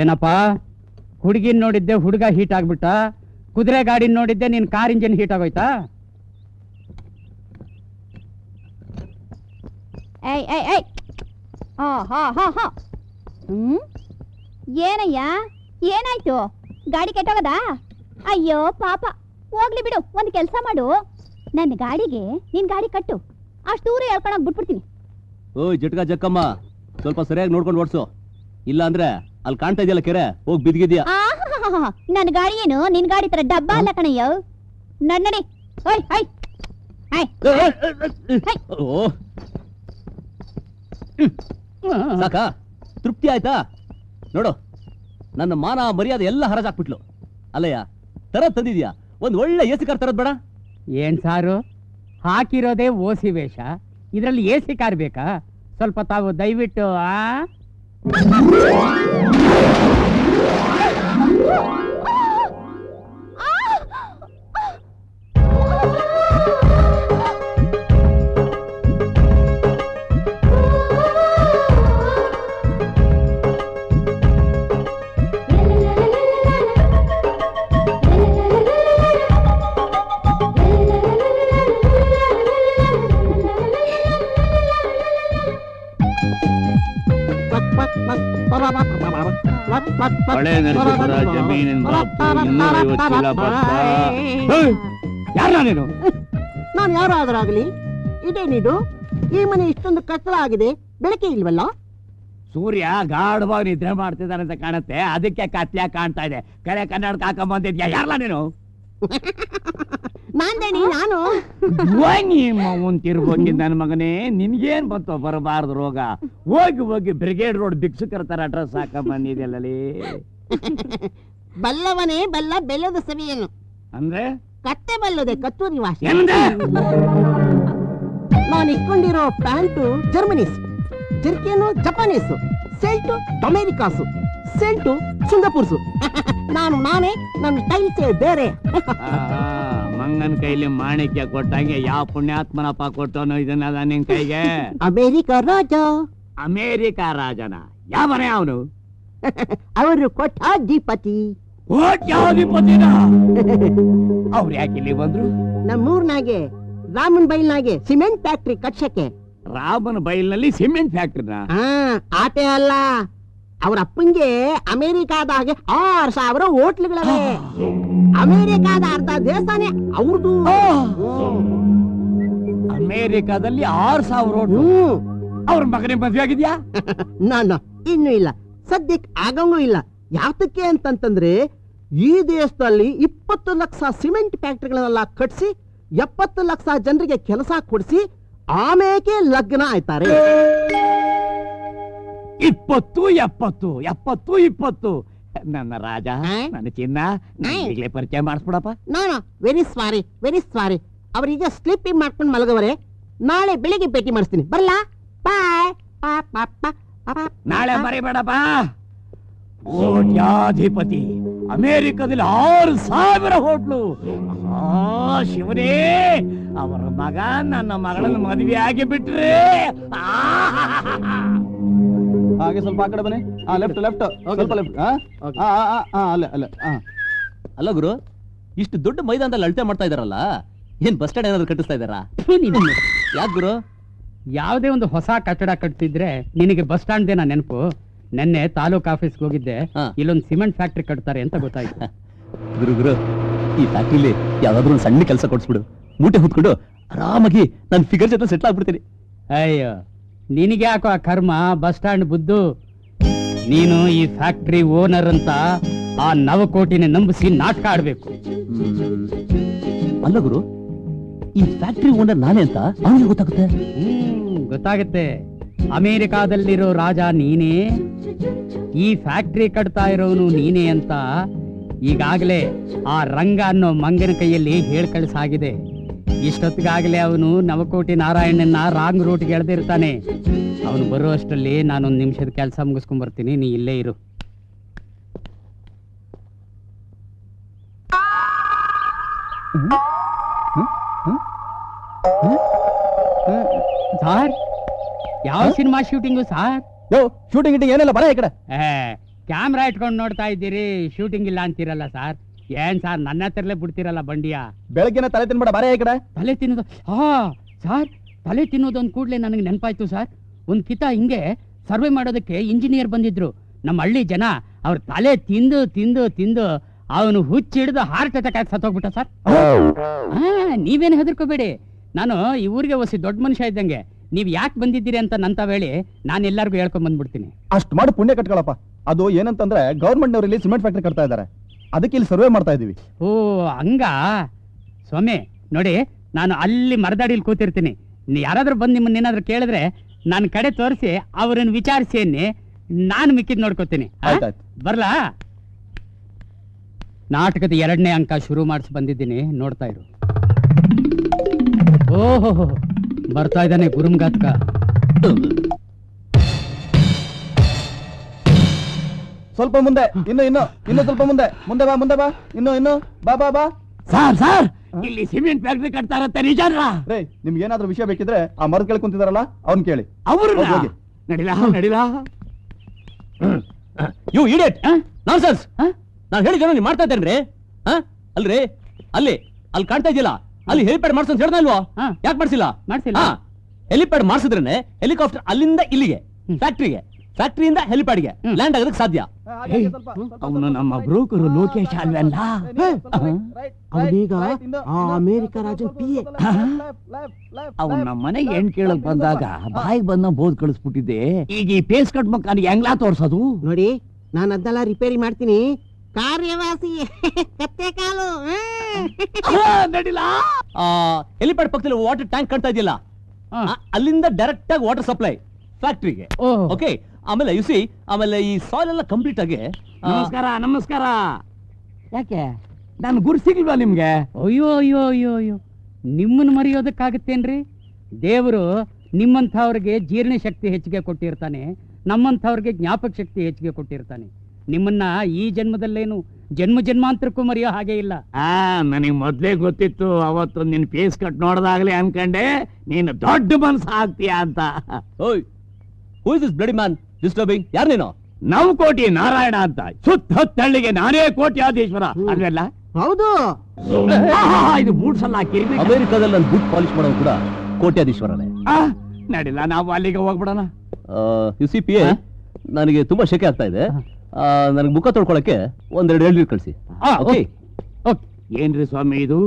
ಏನಪ್ಪಾ, ಹುಡುಗಿನ್ ನೋಡಿದ್ದೆ ಹುಡುಗ ಹೀಟ್ ಆಗ್ಬಿಟ್ಟ, ಕುದುರೆ ಗಾಡಿನ ನೋಡಿದ್ದೆ ನಿನ್ ಕಾರ್ ಇಂಜಿನ್ ಹೀಟ್ ಆಗೋಯ್ತಾ? ಏನಯ್ಯ, ಏನಾಯ್ತು? ಗಾಡಿ ಕೆಟ್ಟೋಗದ? ಅಯ್ಯೋ ಪಾಪ, ಹೋಗ್ಲಿ ಬಿಡು. ಒಂದ್ ಕೆಲ್ಸ ಮಾಡು, ನನ್ನ ಗಾಡಿಗೆ ನಿನ್ ಗಾಡಿ ಕಟ್ಟು, ಅಷ್ಟು ದೂರ ಹೇಳ್ಕೊಳಕ್ ಬಿಟ್ಬಿಡ್ತೀನಿ. ಓಯ್ ಜಟ್ಕಾ ಜಕ್ಕಮ್ಮ, ಸ್ವಲ್ಪ ಸರಿಯಾಗಿ ನೋಡ್ಕೊಂಡು ಓಡ್ಸು, ಇಲ್ಲ ಅಂದ್ರೆ ಅಲ್ಲಿ ಕಾಣ್ತಾ ಇದೆಯಲ್ಲ ಕೆರೆ, ಹೋಗಿ ಬಿದ್ದಿದ್ಯಾ. ನನ್ ಗಾಡಿ ಏನು ನಿನ್ ಗಾಡಿ ತರ ಡಬ್ಬ ಅಲ್ಲ ಕಣಯ್ಯ. ನಡಿ. ಸಾಕಾ? ತೃಪ್ತಿ ಆಯ್ತಾ? ನೋಡು, ನನ್ನ ಮಾನ ಮರ್ಯಾದೆ ಎಲ್ಲ ಹರಾಜಾಕ್ಬಿಟ್ಲು. ಅಲ್ಲಯ್ಯ, ತರದ್ ತಂದಿದ್ಯಾ, ಒಂದ್ ಒಳ್ಳೆ ಎಸಿ ಕಾರ್ ತರದ್ ಬೇಡ? ಏನ್ ಸಾರು, ಹಾಕಿರೋದೇ ಓಸಿ ವೇಷ, ಇದ್ರಲ್ಲಿ ಎಸಿ ಕಾರ್ ಬೇಕಾ? ಸ್ವಲ್ಪ ತಾವು ದಯವಿಟ್ಟು ಹಳೆ ನರಸೀಪುರ ಜಮೀನಿನ ಬಾಪು 250 ಚೀಲ ಭತ್ತ. ಯಾರ ನೀನು? ನಾನು ಯಾರಾದ್ರಾಗ್ಲಿ, ಇದೇನಿದು? ಈ ಮನೆ ಇಷ್ಟೊಂದು ಕತ್ತಲ ಆಗಿದೆ, ಬೆಳಕೆ ಇಲ್ವಲ್ಲ? ಸೂರ್ಯ ಗಾಢವಾಗಿ ನಿದ್ರೆ ಮಾಡ್ತಿದ್ದಾನೆ ಅಂತ ಕಾಣುತ್ತೆ, ಅದಕ್ಕೆ ಕತ್ಲೆ ಕಾಣ್ತಾ ಇದೆ. ಕರೆ ಕನ್ನಡಕ ಹಾಕೊಂಬಂದಿದ್ಯಾ? ಯಾರಲ್ಲ ನೀನು? ನಾಂದೇನಿ ನಾನು. ತಿರ್ಬೋಗಿ ನನ್ನ ಮಗನೇ, ನಿನ್ಗೇನ್ ಬಂತು ಬರಬಾರ್ದು ರೋಗ? ಹೋಗಿ ಹೋಗಿ ಬ್ರಿಗೇಡ್ ರೋಡ್ ಭಿಕ್ಷುಕರ ತರ ಡ್ರೆಸ್ ಹಾಕೊಂಬಂದಿದ್ಯಲ್ಲೇ. ಬಲ್ಲವನೇ ಬಲ್ಲ ಬೆಲ್ಲದ ಸವಿಯೇನು ಅಂದ್ರೆ ಕತ್ತೆ ಬಲ್ಲದೆ ಕತ್ತೂರಿ ವಾಸ. ನಾನು ಇಟ್ಕೊಂಡಿರೋ ಪ್ಯಾಂಟು ಜರ್ಮನೀಸ್, ಜರ್ಕಿಯನ್ನು ಜಪಾನೀಸು, ಸೆಲ್ಟು ಅಮೆರಿಕಾಸು, ಸೆಲ್ಟು ಸಿಂಗಪೂರ್ಸು. ನಾನೇ ನನ್ನ ಟೈಲ್ಸೇ ಬೇರೆ. ಮಂಗನ್ ಕೈಲಿ ಮಾಣಿಕ್ಯ ಕೊಟ್ಟಂಗೆ ಯಾವ ಪುಣ್ಯಾತ್ಮನಪ್ಪ ಕೊಟ್ಟವನು ಇದನ್ನೆಲ್ಲ ನಿನ್ ಕೈಗೆ? ಅಮೇರಿಕಾ ರಾಜ. ಅಮೇರಿಕಾ ರಾಜನ? ಯಾವನೇ ಅವನು? ಅವರು ಕೋಟ್ಯಾಧಿಪತಿ. ಕೋಟ್ಯಾಧಿಪತಿನ? ಅವ್ರು ಯಾಕೆ ಇಲ್ಲಿ ಬಂದ್ರು? ನಮ್ಮೂರ್ನಾಗೆ ರಾಮನ್ ಬೈಲ್ನಾಗೆ ಸಿಮೆಂಟ್ ಫ್ಯಾಕ್ಟ್ರಿ ಕಟ್ಸಕ್ಕೆ. ರಾಮನ್ ಬೈಲ್ನಲ್ಲಿ ಸಿಮೆಂಟ್ ಫ್ಯಾಕ್ಟ್ರಿನ? ಆಟೆ ಅಲ್ಲ, ಅವ್ರ ಅಪ್ಪಂಗೆ ಅಮೆರಿಕಾದಾಗೆ 6,000 ಹೋಟ್ಲುಗಳವೆ. ಅಮೆರಿಕಾದ ಅರ್ಧ ದೇಶನೇ ಅವ್ರದು. ಅಮೆರಿಕಾದಲ್ಲಿ 6,000 ಹೋಟ್ಲು? ಅವ್ರ ಮಗನಿಗೆ ಮದ್ವೆ ಆಗಿದ್ಯಾ? ನಾನು ಇನ್ನೂ ಇಲ್ಲ, ಸದ್ಯಕ್ಕೆ ಆಗಂಗೂ ಇಲ್ಲ. ಯಾತಕ್ಕೆ ಅಂತಂತಂದ್ರೆ ಈ ದೇಶದಲ್ಲಿ 20 ಲಕ್ಷ ಸಿಮೆಂಟ್ ಫ್ಯಾಕ್ಟ್ರಿಗಳನ್ನೆಲ್ಲ ಕಟ್ಸಿ 70 ಲಕ್ಷ ಜನರಿಗೆ ಕೆಲಸ ಕೊಡಿಸಿ ಆಮೇಲೆ ಲಗ್ನ ಆಯ್ತಾರೆ. 20 ನನ್ನ ರಾಜ, ನನ್ನ ಚಿನ್ನ, ಈಗಲೇ ಪರಿಚಯ ಮಾಡಿಸ್ಬಿಡಪ್ಪ. ನಾನು ವೆರಿ ಸಾರಿ. ಅವರೀಗ ಸ್ಲೀಪಿಂಗ್ ಮಾಡ್ಕೊಂಡು ಮಲಗವರೆ. ನಾಳೆ ಬೆಳಿಗ್ಗೆ ಭೇಟಿ ಮಾಡಿಸ್ತೀನಿ, ಬರಲ್ಲ? ಬಾಯ್. ನಾಳೆ ಮರಿಬೇಡಪ್ಪ. ಕೋಟ್ಯಾಧಿಪತಿ, ಅಮೆರಿಕದಲ್ಲಿ 6,000 ಹೋಟ್ಲು. ಶಿವನೇ, ಅವರ ಮಗ ನನ್ನ ಮಗಳನ್ನು ಮದುವೆ ಆಗಿ ಬಿಟ್ರೆ. ಹಾಗೆ ಸ್ವಲ್ಪ ಆ ಕಡೆ ಬನ್ನಿ. ಲೆಫ್ಟ್ ಸ್ವಲ್ಪ ಲೆಫ್ಟ್. ಅಲ್ಲ ಗುರು, ಇಷ್ಟು ದೊಡ್ಡ ಮೈದಾನದಲ್ಲಿ ಅಳತೆ ಮಾಡ್ತಾ ಇದಾರಲ್ಲ, ಏನ್ ಬಸ್ ಸ್ಟ್ಯಾಂಡ್ ಏನಾದ್ರು ಕಟ್ಟಿಸ್ತಾ ಇದಾರಾ? ಯಾಕೆ ಗುರು? ಯಾವುದೇ ಒಂದು ಹೊಸ ಕಟ್ಟಡ ಕಟ್ತಿದ್ರೆ ನಿನಗೆ ಬಸ್ ಸ್ಟ್ಯಾಂಡ್ ದೇನಾ ನೆನಪು? ನೆನ್ನೆ ತಾಲೂಕ್ ಆಫೀಸ್ಗೆ ಹೋಗಿದ್ದೆ, ಇಲ್ಲೊಂದು ಸಿಮೆಂಟ್ ಫ್ಯಾಕ್ಟ್ರಿ ಕಟ್ತಾರೆ ಅಂತ ಗೊತ್ತಾಯ್ತು. ಗುರು ಈ ಫ್ಯಾಕ್ಟ್ರಿಲಿ ಯಾವ್ದಾದ್ರು ಒಂದು ಸಣ್ಣ ಕೆಲಸ ಕೊಡ್ಸ್ಬಿಡು, ಮೂಟೆ ಹೊತ್ಕೊಂಡು ಆರಾಮಾಗಿ ನಾನು ಫಿಗರ್ ಜೊತೆ ಸೆಟ್ಲ್ ಆಗ್ಬಿಡ್ತೀನಿ. ಅಯ್ಯೋ, ನಿನಗೆ ಯಾಕೋ ಆ ಕರ್ಮ, ಬಸ್ ಸ್ಟ್ಯಾಂಡ್ ಬುದ್ದು. ನೀನು ಈ ಫ್ಯಾಕ್ಟ್ರಿ ಓನರ್ ಅಂತ ಆ ನವಕೋಟಿನ ನಂಬಿಸಿ ನಾಟಕ ಆಡ್ಬೇಕು. ಅಲ್ಲ ಗುರು, ಈ ಫ್ಯಾಕ್ಟ್ರಿ ಓನರ್ ನಾನೇ ಅಂತ ಅವನಿಗೆ ಗೊತ್ತಾಗುತ್ತೆ? ಗೊತ್ತಾಗುತ್ತೆ. ಅಮೆರಿಕಾದಲ್ಲಿರೋ ರಾಜ ನೀನೇ, ಈ ಫ್ಯಾಕ್ಟ್ರಿ ಕಟ್ತಾ ಇರೋನು ನೀನೇ ಅಂತ ಈಗಾಗಲೇ ಆ ರಂಗ ಅನ್ನೋ ಮಂಗನ ಕೈಯಲ್ಲಿ ಹೇಳ್ ಕಳಿಸಾಗಿದೆ. ಇಷ್ಟೊತ್ತಿಗಾಗಲೇ ಅವನು ನವಕೋಟಿ ನಾರಾಯಣನ ರಾಂಗ್ ರೂಟ್ಗೆ ಎಳೆದಿರ್ತಾನೆ. ಅವನು ಬರುವಷ್ಟರಲ್ಲಿ ನಾನೊಂದು ನಿಮಿಷದ ಕೆಲಸ ಮುಗಿಸ್ಕೊಂಡ್ ಬರ್ತೀನಿ, ನೀ ಇಲ್ಲೇ ಇರು. ಸಾರ್, ಯಾವ ಸಿನಿಮಾ ಶೂಟಿಂಗು ಸಾರ್? ಶೂಟಿಂಗ್ ಗಿಟಿಂಗ್ ಏನಿಲ್ಲ, ಬರ ಈ ಕಡೆ. ಕ್ಯಾಮ್ರಾ ಇಟ್ಕೊಂಡು ನೋಡ್ತಾ ಇದ್ದೀರಿ, ಶೂಟಿಂಗ್ ಇಲ್ಲ ಅಂತೀರಲ್ಲ ಸಾರ್. ಏನ್ ಸಾರ್, ನನ್ನ ಹತ್ರಲ್ಲೇ ಬಿಡ್ತಿರಲ್ಲ ಬಂಡಿಯ? ಬೆಳಗ್ಗೆನ ತಲೆ ತಿನ್ಬೇಡ, ಬರ ಈ ಕಡೆ. ತಲೆ ತಿನ್ನೋದು? ಸಾರ್, ತಲೆ ತಿನ್ನೋದು ಅಂದ್ ಕೂಡ್ಲೆ ನನಗೆ ನೆನಪಾಯ್ತು ಸರ್. ಒಂದ್ ಕಿತ ಹಿಂಗೆ ಸರ್ವೆ ಮಾಡೋದಕ್ಕೆ ಇಂಜಿನಿಯರ್ ಬಂದಿದ್ರು. ನಮ್ಮ ಹಳ್ಳಿ ಜನ ಅವ್ರ ತಲೆ ತಿಂದು ತಿಂದು ತಿಂದು ಅವನು ಹುಚ್ಚಿಡಿದು ಹಾರ್ಟ್ ಅಟ್ಯಾಕ್ ಆಗಿ ಸತ್ತೋಗ್ಬಿಟ್ಟ ಸರ್. ನೀವೇನು ಹೆದರ್ಕೋಬೇಡಿ, ನಾನು ಈ ಊರಿಗೆ ಹೊಸಿ ದೊಡ್ಡ ಮನುಷ್ಯ ಇದ್ದಂಗೆ. ನೀವ್ ಯಾಕೆ ಬಂದಿದ್ದೀರಿ ಅಂತ ನಂತ ಹೇಳಿ ನಾನು ಎಲ್ಲರಿಗೂ ಹೇಳ್ಕೊಂಡ್ ಬಂದ್ಬಿಡ್ತೀನಿ. ಅಷ್ಟು ಮಾಡಿ ಪುಣ್ಯ ಕಟ್ಕೊಳಪ್ಪ. ಅದು ಏನಂತಂದ್ರೆ ಗವರ್ಮೆಂಟ್ ನವರಲ್ಲಿ ಸಿಮೆಂಟ್ ಫ್ಯಾಕ್ಟ್ರಿ ಕಟ್ತಾ ಇದ್ದಾರೆ, ಅದಕ್ಕೆ ಇಲ್ಲಿ ಸರ್ವೆ ಮಾಡ್ತಾ ಇದೀವಿ. ಓ ಹಂಗ ಸ್ವಾಮಿ, ನೋಡಿ ನಾನು ಅಲ್ಲಿ ಮರದಾಡಿಲಿ ಕೂತಿರ್ತೀನಿ. ಯಾರಾದ್ರೂ ಬಂದು ನಿಮ್ಮನ್ನ ಏನಾದ್ರು ಕೇಳಿದ್ರೆ ನನ್ನ ಕಡೆ ತೋರಿಸಿ ಅವ್ರನ್ನ ವಿಚಾರಿಸಿ, ನಾನು ಮಿಕ್ಕಿದ್ ನೋಡ್ಕೋತೀನಿ. ಬರ್ಲಾ? ನಾಟಕದ 2ನೇ ಅಂಕ ಶುರು ಮಾಡಿಸಿ ಬಂದಿದ್ದೀನಿ, ನೋಡ್ತಾ ಇರು. ಓಹೋ, ಬರ್ತಾ ಇದ್ದಾನೆ ಗುರುಮ್ಗಾತ್ಕ. ಸ್ವಲ್ಪ ಮುಂದೆ, ಇನ್ನು ಸ್ವಲ್ಪ ಮುಂದೆ ಬಾ, ಇನ್ನು ಬಾ. ಸಾರ್, ಇಲ್ಲಿ ಸಿಮೆಂಟ್ ಫ್ಯಾಕ್ಟ್ರಿ ಕಟ್ತಾ ಇರತ್ತೆ, ನಿಜಾನ? ನಿಮ್ಗೆ ಏನಾದ್ರೂ ವಿಷಯ ಬೇಕಿದ್ರೆ ಆ ಮರದ ಕೆಳಗೆ ಕುಂತಿದಾರಲ್ಲ ಅವ್ನ್ ಕೇಳಿ. ನಡಿಲಾ ಯು ಇಡಿಯಟ್, ನಾನ್ಸೆನ್ಸ್. ನಾನು ಹೇಳಿದ್ದೇನೋ ನೀವು ಮಾಡ್ತಾ ಇದ್ದೇನ್ರಿ? ಅಲ್ರಿ, ಅಲ್ಲಿ ಕಾಣ್ತಾ ಇದೆಯಲ್ಲ, ಅಲ್ಲಿ ಹೆಲಿಪ್ಯಾಡ್ ಮಾಡ್ಸಂತ ಹೇಳ್ತಾ ಇಲ್ವಾ? ಯಾಕೆ ಮಾಡ್ಸಿಲ್ಲ? ಹೆಲಿಪ್ಯಾಡ್ ಮಾಡ್ಸಿದ್ರೇನೆ ಹೆಲಿಕಾಪ್ಟರ್ ಅಲ್ಲಿಂದ ಇಲ್ಲಿಗೆ ಫ್ಯಾಕ್ಟ್ರಿಯಿಂದ ಹೆಲಿಪ್ಯಾಡ್ಗೆ ಲ್ಯಾಂಡ್ ಆಗೋದಕ್ಕೆ ಸಾಧ್ಯ. ಅವನು ನಮ್ಮ ಬ್ರೋಕರು ಲೋಕೇಶ್ ಅಲ್ವಲ್ಲ? ಅವನೀಗ ಅಮೆರಿಕ ರಾಜನ್ PA. ಅವನು ನಮ್ಮ ಮನೆಗೆ ಹೆಣ್ ಕೇಳಕ್ ಬಂದಾಗ ಬಾಯಿಗೆ ಬಂದ ಬೋದ್ ಕಳಿಸ್ಬಿಟ್ಟಿದ್ದೆ. ಈಗ ಈ ಪೇಸ್ ಕಟ್ ಮಕ್ಕ ಹೆಂಗ್ಲಾ ತೋರ್ಸೋದು? ನೋಡಿ, ನಾನು ಅದನ್ನೆಲ್ಲ ರಿಪೇರಿ ಮಾಡ್ತೀನಿ. ಕಾರ್ಯವಾಸಿ ಕತ್ತೆ ಕಾಲು. ಹೆಲಿಪ್ಯಾಡ್ ಪಕ್ಕದಲ್ಲಿ ವಾಟರ್ ಟ್ಯಾಂಕ್ ಕಾಣ್ತಾ ಇದೆಯಲ್ಲ, ಅಲ್ಲಿಂದ ಡೈರೆಕ್ಟ್ ಆಗಿ ವಾಟರ್ ಸಪ್ಲೈ ಫ್ಯಾಕ್ಟ್ರಿಗೆ. ಓಕೆ, ಆಮೇಲೆ ಆಮೇಲೆ ಈ ಸಾಯಿಲ್ ಎಲ್ಲ ಕಂಪ್ಲೀಟ್ ಆಗಿ. ನಮಸ್ಕಾರ. ಯಾಕೆ ನಾನು ಗುರು ಸಿಗ್ಲ್ವಾ ನಿಮ್ಗೆ? ಅಯ್ಯೋ, ನಿಮ್ಮನ್ನ ಮರೆಯೋದಕ್ಕಾಗತ್ತೇನ್ರಿ? ದೇವರು ನಿಮ್ಮಂಥವ್ರಿಗೆ ಜೀರ್ಣ ಶಕ್ತಿ ಹೆಚ್ಚಿಗೆ ಕೊಟ್ಟಿರ್ತಾನೆ, ನಮ್ಮಂಥವ್ರಿಗೆ ಜ್ಞಾಪಕ ಶಕ್ತಿ ಹೆಚ್ಚಿಗೆ ಕೊಟ್ಟಿರ್ತಾನೆ. ನಿಮ್ಮನ್ನ ಈ ಜನ್ಮದಲ್ಲೇನು ಜನ್ಮಾಂತರಕ್ಕೂ ಮರೆಯೋ ಹಾಗೆ ಇಲ್ಲ. ನನಗೆ ಮೊದ್ಲೇ ಗೊತ್ತಿತ್ತು. ಅವತ್ತು ನಿನ್ ಫೇಸ್ ಕಟ್ ನೋಡ್ದಾಗ್ಲೇ ಅನ್ಕಂಡೆ ನೀನು ದೊಡ್ಡ ಮನ್ಸು ಆಗ್ತೀಯ ಅಂತ. ಓಯ್, who is this bloody man disturbing? ಯಾರು ನೀನು? ನವಕೋಟಿ ನಾರಾಯಣ ಅಂತ, ಸುತ್ತ ಹೊತ್ತಳ್ಳಿಗೆ ನಾನೇ ಕೋಟ್ಯಾಧೀಶ್ವರ ಅಲ್ವೆಲ್ಲ? ಹೌದು. ಇದು ಬೂಟ್ಸ್ ಅಲ್ಲ, ಅಮೆರಿಕಾದಲ್ಲಿ ನಾನು ಬೂಟ್ ಪಾಲಿಶ್ ಮಾಡೋದು ಕೂಡ ಕೋಟ್ಯಾಧೀಶ್ವರನೇ. ನಡಿಲ್ಲ, ನಾವು ಅಲ್ಲಿಗೆ ಹೋಗ್ಬಿಡೋಣ. PA, ನನಗೆ ತುಂಬಾ ಶೆಕೆ ಆಗ್ತಾ ಇದೆ. ನನಗೆ ಮುಖ ತೊಳ್ಕೊಳಕ್ಕೆ 1-2 ಎಳ್ನೀರು ಕಳಿಸಿ. ಏನ್ರಿ ಸ್ವಾಮಿ ಇದು?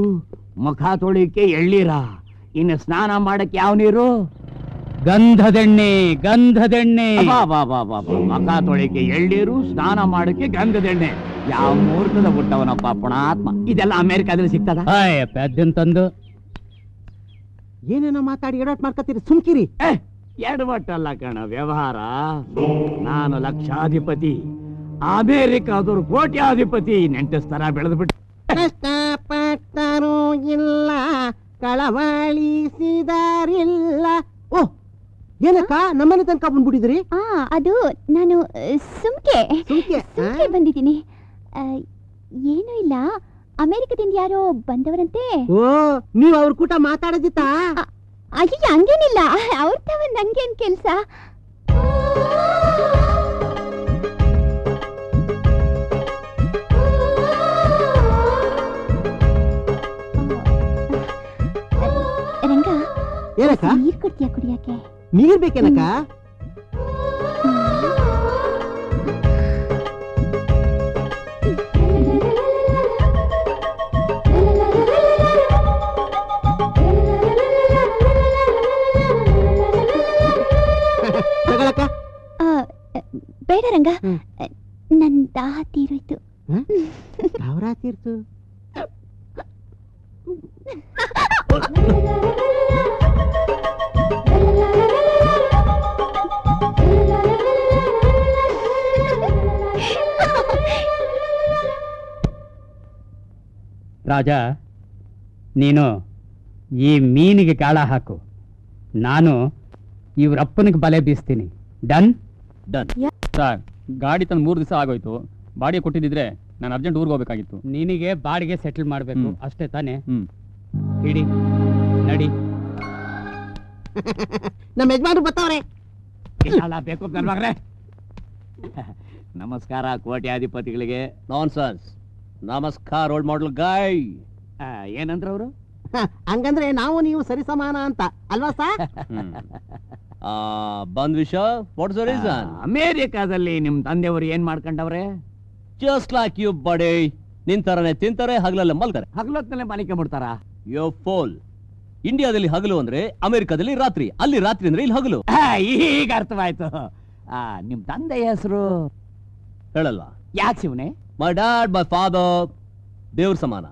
ಮುಖ ತೊಳಿಕೆ ಎಳ್ಳೀರ? ಇನ್ನು ಸ್ನಾನ ಮಾಡಕ್ಕೆ ಯಾವ ನೀರು? ಗಂಧದೆಣ್ಣೆ. ಮುಖ ತೊಳಿಕೆ ಎಳ್ಳೀರು, ಸ್ನಾನ ಮಾಡಕ್ಕೆ ಗಂಧದೆಣ್ಣೆ. ಯಾವ ಮುಹೂರ್ತದ ಹುಟ್ಟವನಪ್ಪ ಪುಣಾತ್ಮ. ಇದೆಲ್ಲ ಅಮೆರಿಕಾದಲ್ಲಿ ಸಿಗ್ತದ? ಪೆದ್ದನ್ ತಂದು ಏನೇನೋ ಮಾತಾಡಿ ಎಡವಟ್ ಮಾಡ್ಕತ್ತೀರಿ, ಸುಮ್ಕಿರಿ. ಎಡವಟ್ಟಲ್ಲ ಕಣ, ವ್ಯವಹಾರ. ನಾನು ಲಕ್ಷಾಧಿಪತಿ, ಅಮೆರಿಕಾದವ್ರು ಕೋಟ್ಯಾಧಿಪತಿ. ನೆಂಟಸ್ತರ ಬೆಳೆದ್ಬಿಟ್ಟು ಕಷ್ಟಪಟ್ಟರೂ ಇಲ್ಲ, ಕಳವಳಿಸಿದಾರಿಲ್ಲ. ಓ, ಏನಕ್ಕ ನಮ್ಮನೆ ತನಕ ಬಂದ್ಬಿಟ್ಟಿದ್ರಿ? ಅದು ನಾನು ಸುಮ್ಕೆ ಬಂದಿದ್ದೀನಿ. ಏನೂ ಇಲ್ಲ, ಅಮೆರಿಕದಿಂದ ಯಾರೋ ಬಂದವರಂತೆ. ಓ, ನೀವು ಅವ್ರ ಕೂಟ ಮಾತಾಡೋದಿತ್ತಾ? ಅಯ್ಯ, ಹಂಗೇನಿಲ್ಲ. ಅವ್ರ ತಾವ ನಂಗೇನ್ ಕೆಲ್ಸ? ಏನಕ್ಕ ನೀರ್ ಕೊಡ್ತೀಯ ಕುಡಿಯಕ್ಕೆ? ನೀರ್ ಬೇಕೇನಕ್ಕ? ತಗೊಳಕ್ಕ. ಬೇಡ ರಂಗ, ನನ್ ದಾಹ ತೀರೋಯ್ತು. ಅವರ ತೀರ್ತು. ರಾಜ, ನೀನು ಈ ಮೀನಿಗೆ ಗಾಳ ಹಾಕು, ನಾನು ಇವ್ರಪ್ಪನಿಗೆ ಬಲೆ ಬೀಸ್ತೀನಿ. ಡನ್? ಡನ್. ಸರ್, ಗಾಡಿ ತಂದು 3 ದಿವಸ ಆಗೋಯ್ತು. ಬಾಡಿಗೆ ಕೊಟ್ಟಿದ್ದಿದ್ರೆ ನಾನು ಅರ್ಜೆಂಟ್ ಊರಿಗೆ ಹೋಗ್ಬೇಕಾಗಿತ್ತು. ನಿನಗೆ ಬಾಡಿಗೆ ಸೆಟಲ್ ಮಾಡಬೇಕು ಅಷ್ಟೇ ತಾನೇ? ಹಿಡಿ, ನಡಿ. ನಮ್ಮ ಯಜಮಾನ್ರು ಬರ್ತಾವ್ರೆ. ಬೇಕು ನನ್ಮಗ್ರೆ. ನಮಸ್ಕಾರ ಕೋಟ್ಯಾಧಿಪತಿಗಳಿಗೆ. ನಾನ್ಸೆನ್ಸ್. ನಮಸ್ಕಾರ ರೋಲ್ ಮಾಡೆಲ್ ಗಾಯ್. ಏನಂದ್ರ ಅವರು? ಹಂಗಂದ್ರೆ ನಾವು ನೀವು ಸರಿ ಸಮಾನ ಅಂತ ಅಲ್ವಾ ಸರ್? ಬಂದ್ ವಿಷಯ, ವಾಟ್ಸ್ ದ ರೀಸನ್? ಅಮೇರಿಕಾದಲ್ಲಿ ನಿಮ್ ತಂದೆಯವರು ಏನ್ ಮಾಡ್ಕೊಂಡವ್ರೆ? ಜಸ್ಟ್ ಲೈಕ್ ಯು ಬಡೇ. ನಿಂತರನೆ ತಿಂತಾರೆ, ಹಗಲೆಲ್ಲ ಮಲ್ತಾರೆ. ಹಗಲೊತ್ತಲ್ಲೇ ಮಾಲಿಕೆ ಮಾಡ್ತಾರ? You fool. ಇಂಡಿಯಾದಲ್ಲಿ ಹಗಲು ಅಂದ್ರೆ ಅಮೆರಿಕಾದಲ್ಲಿ ರಾತ್ರಿ, ಅಲ್ಲಿ ರಾತ್ರಿ ಅಂದ್ರೆ ಇಲ್ಲಿ ಹಗಲು. ಈಗ ಅರ್ಥವಾಯ್ತು. ನಿಮ್ ತಂದೆ ಹೆಸರು ಹೇಳಲ್ವಾ? ಯಾಕೆ ಶಿವನೇ? ಮೈ ಡ್ಯಾಡ್, ಮೈ ಫಾದರ್ ದೇವ್ರ ಸಮಾನ.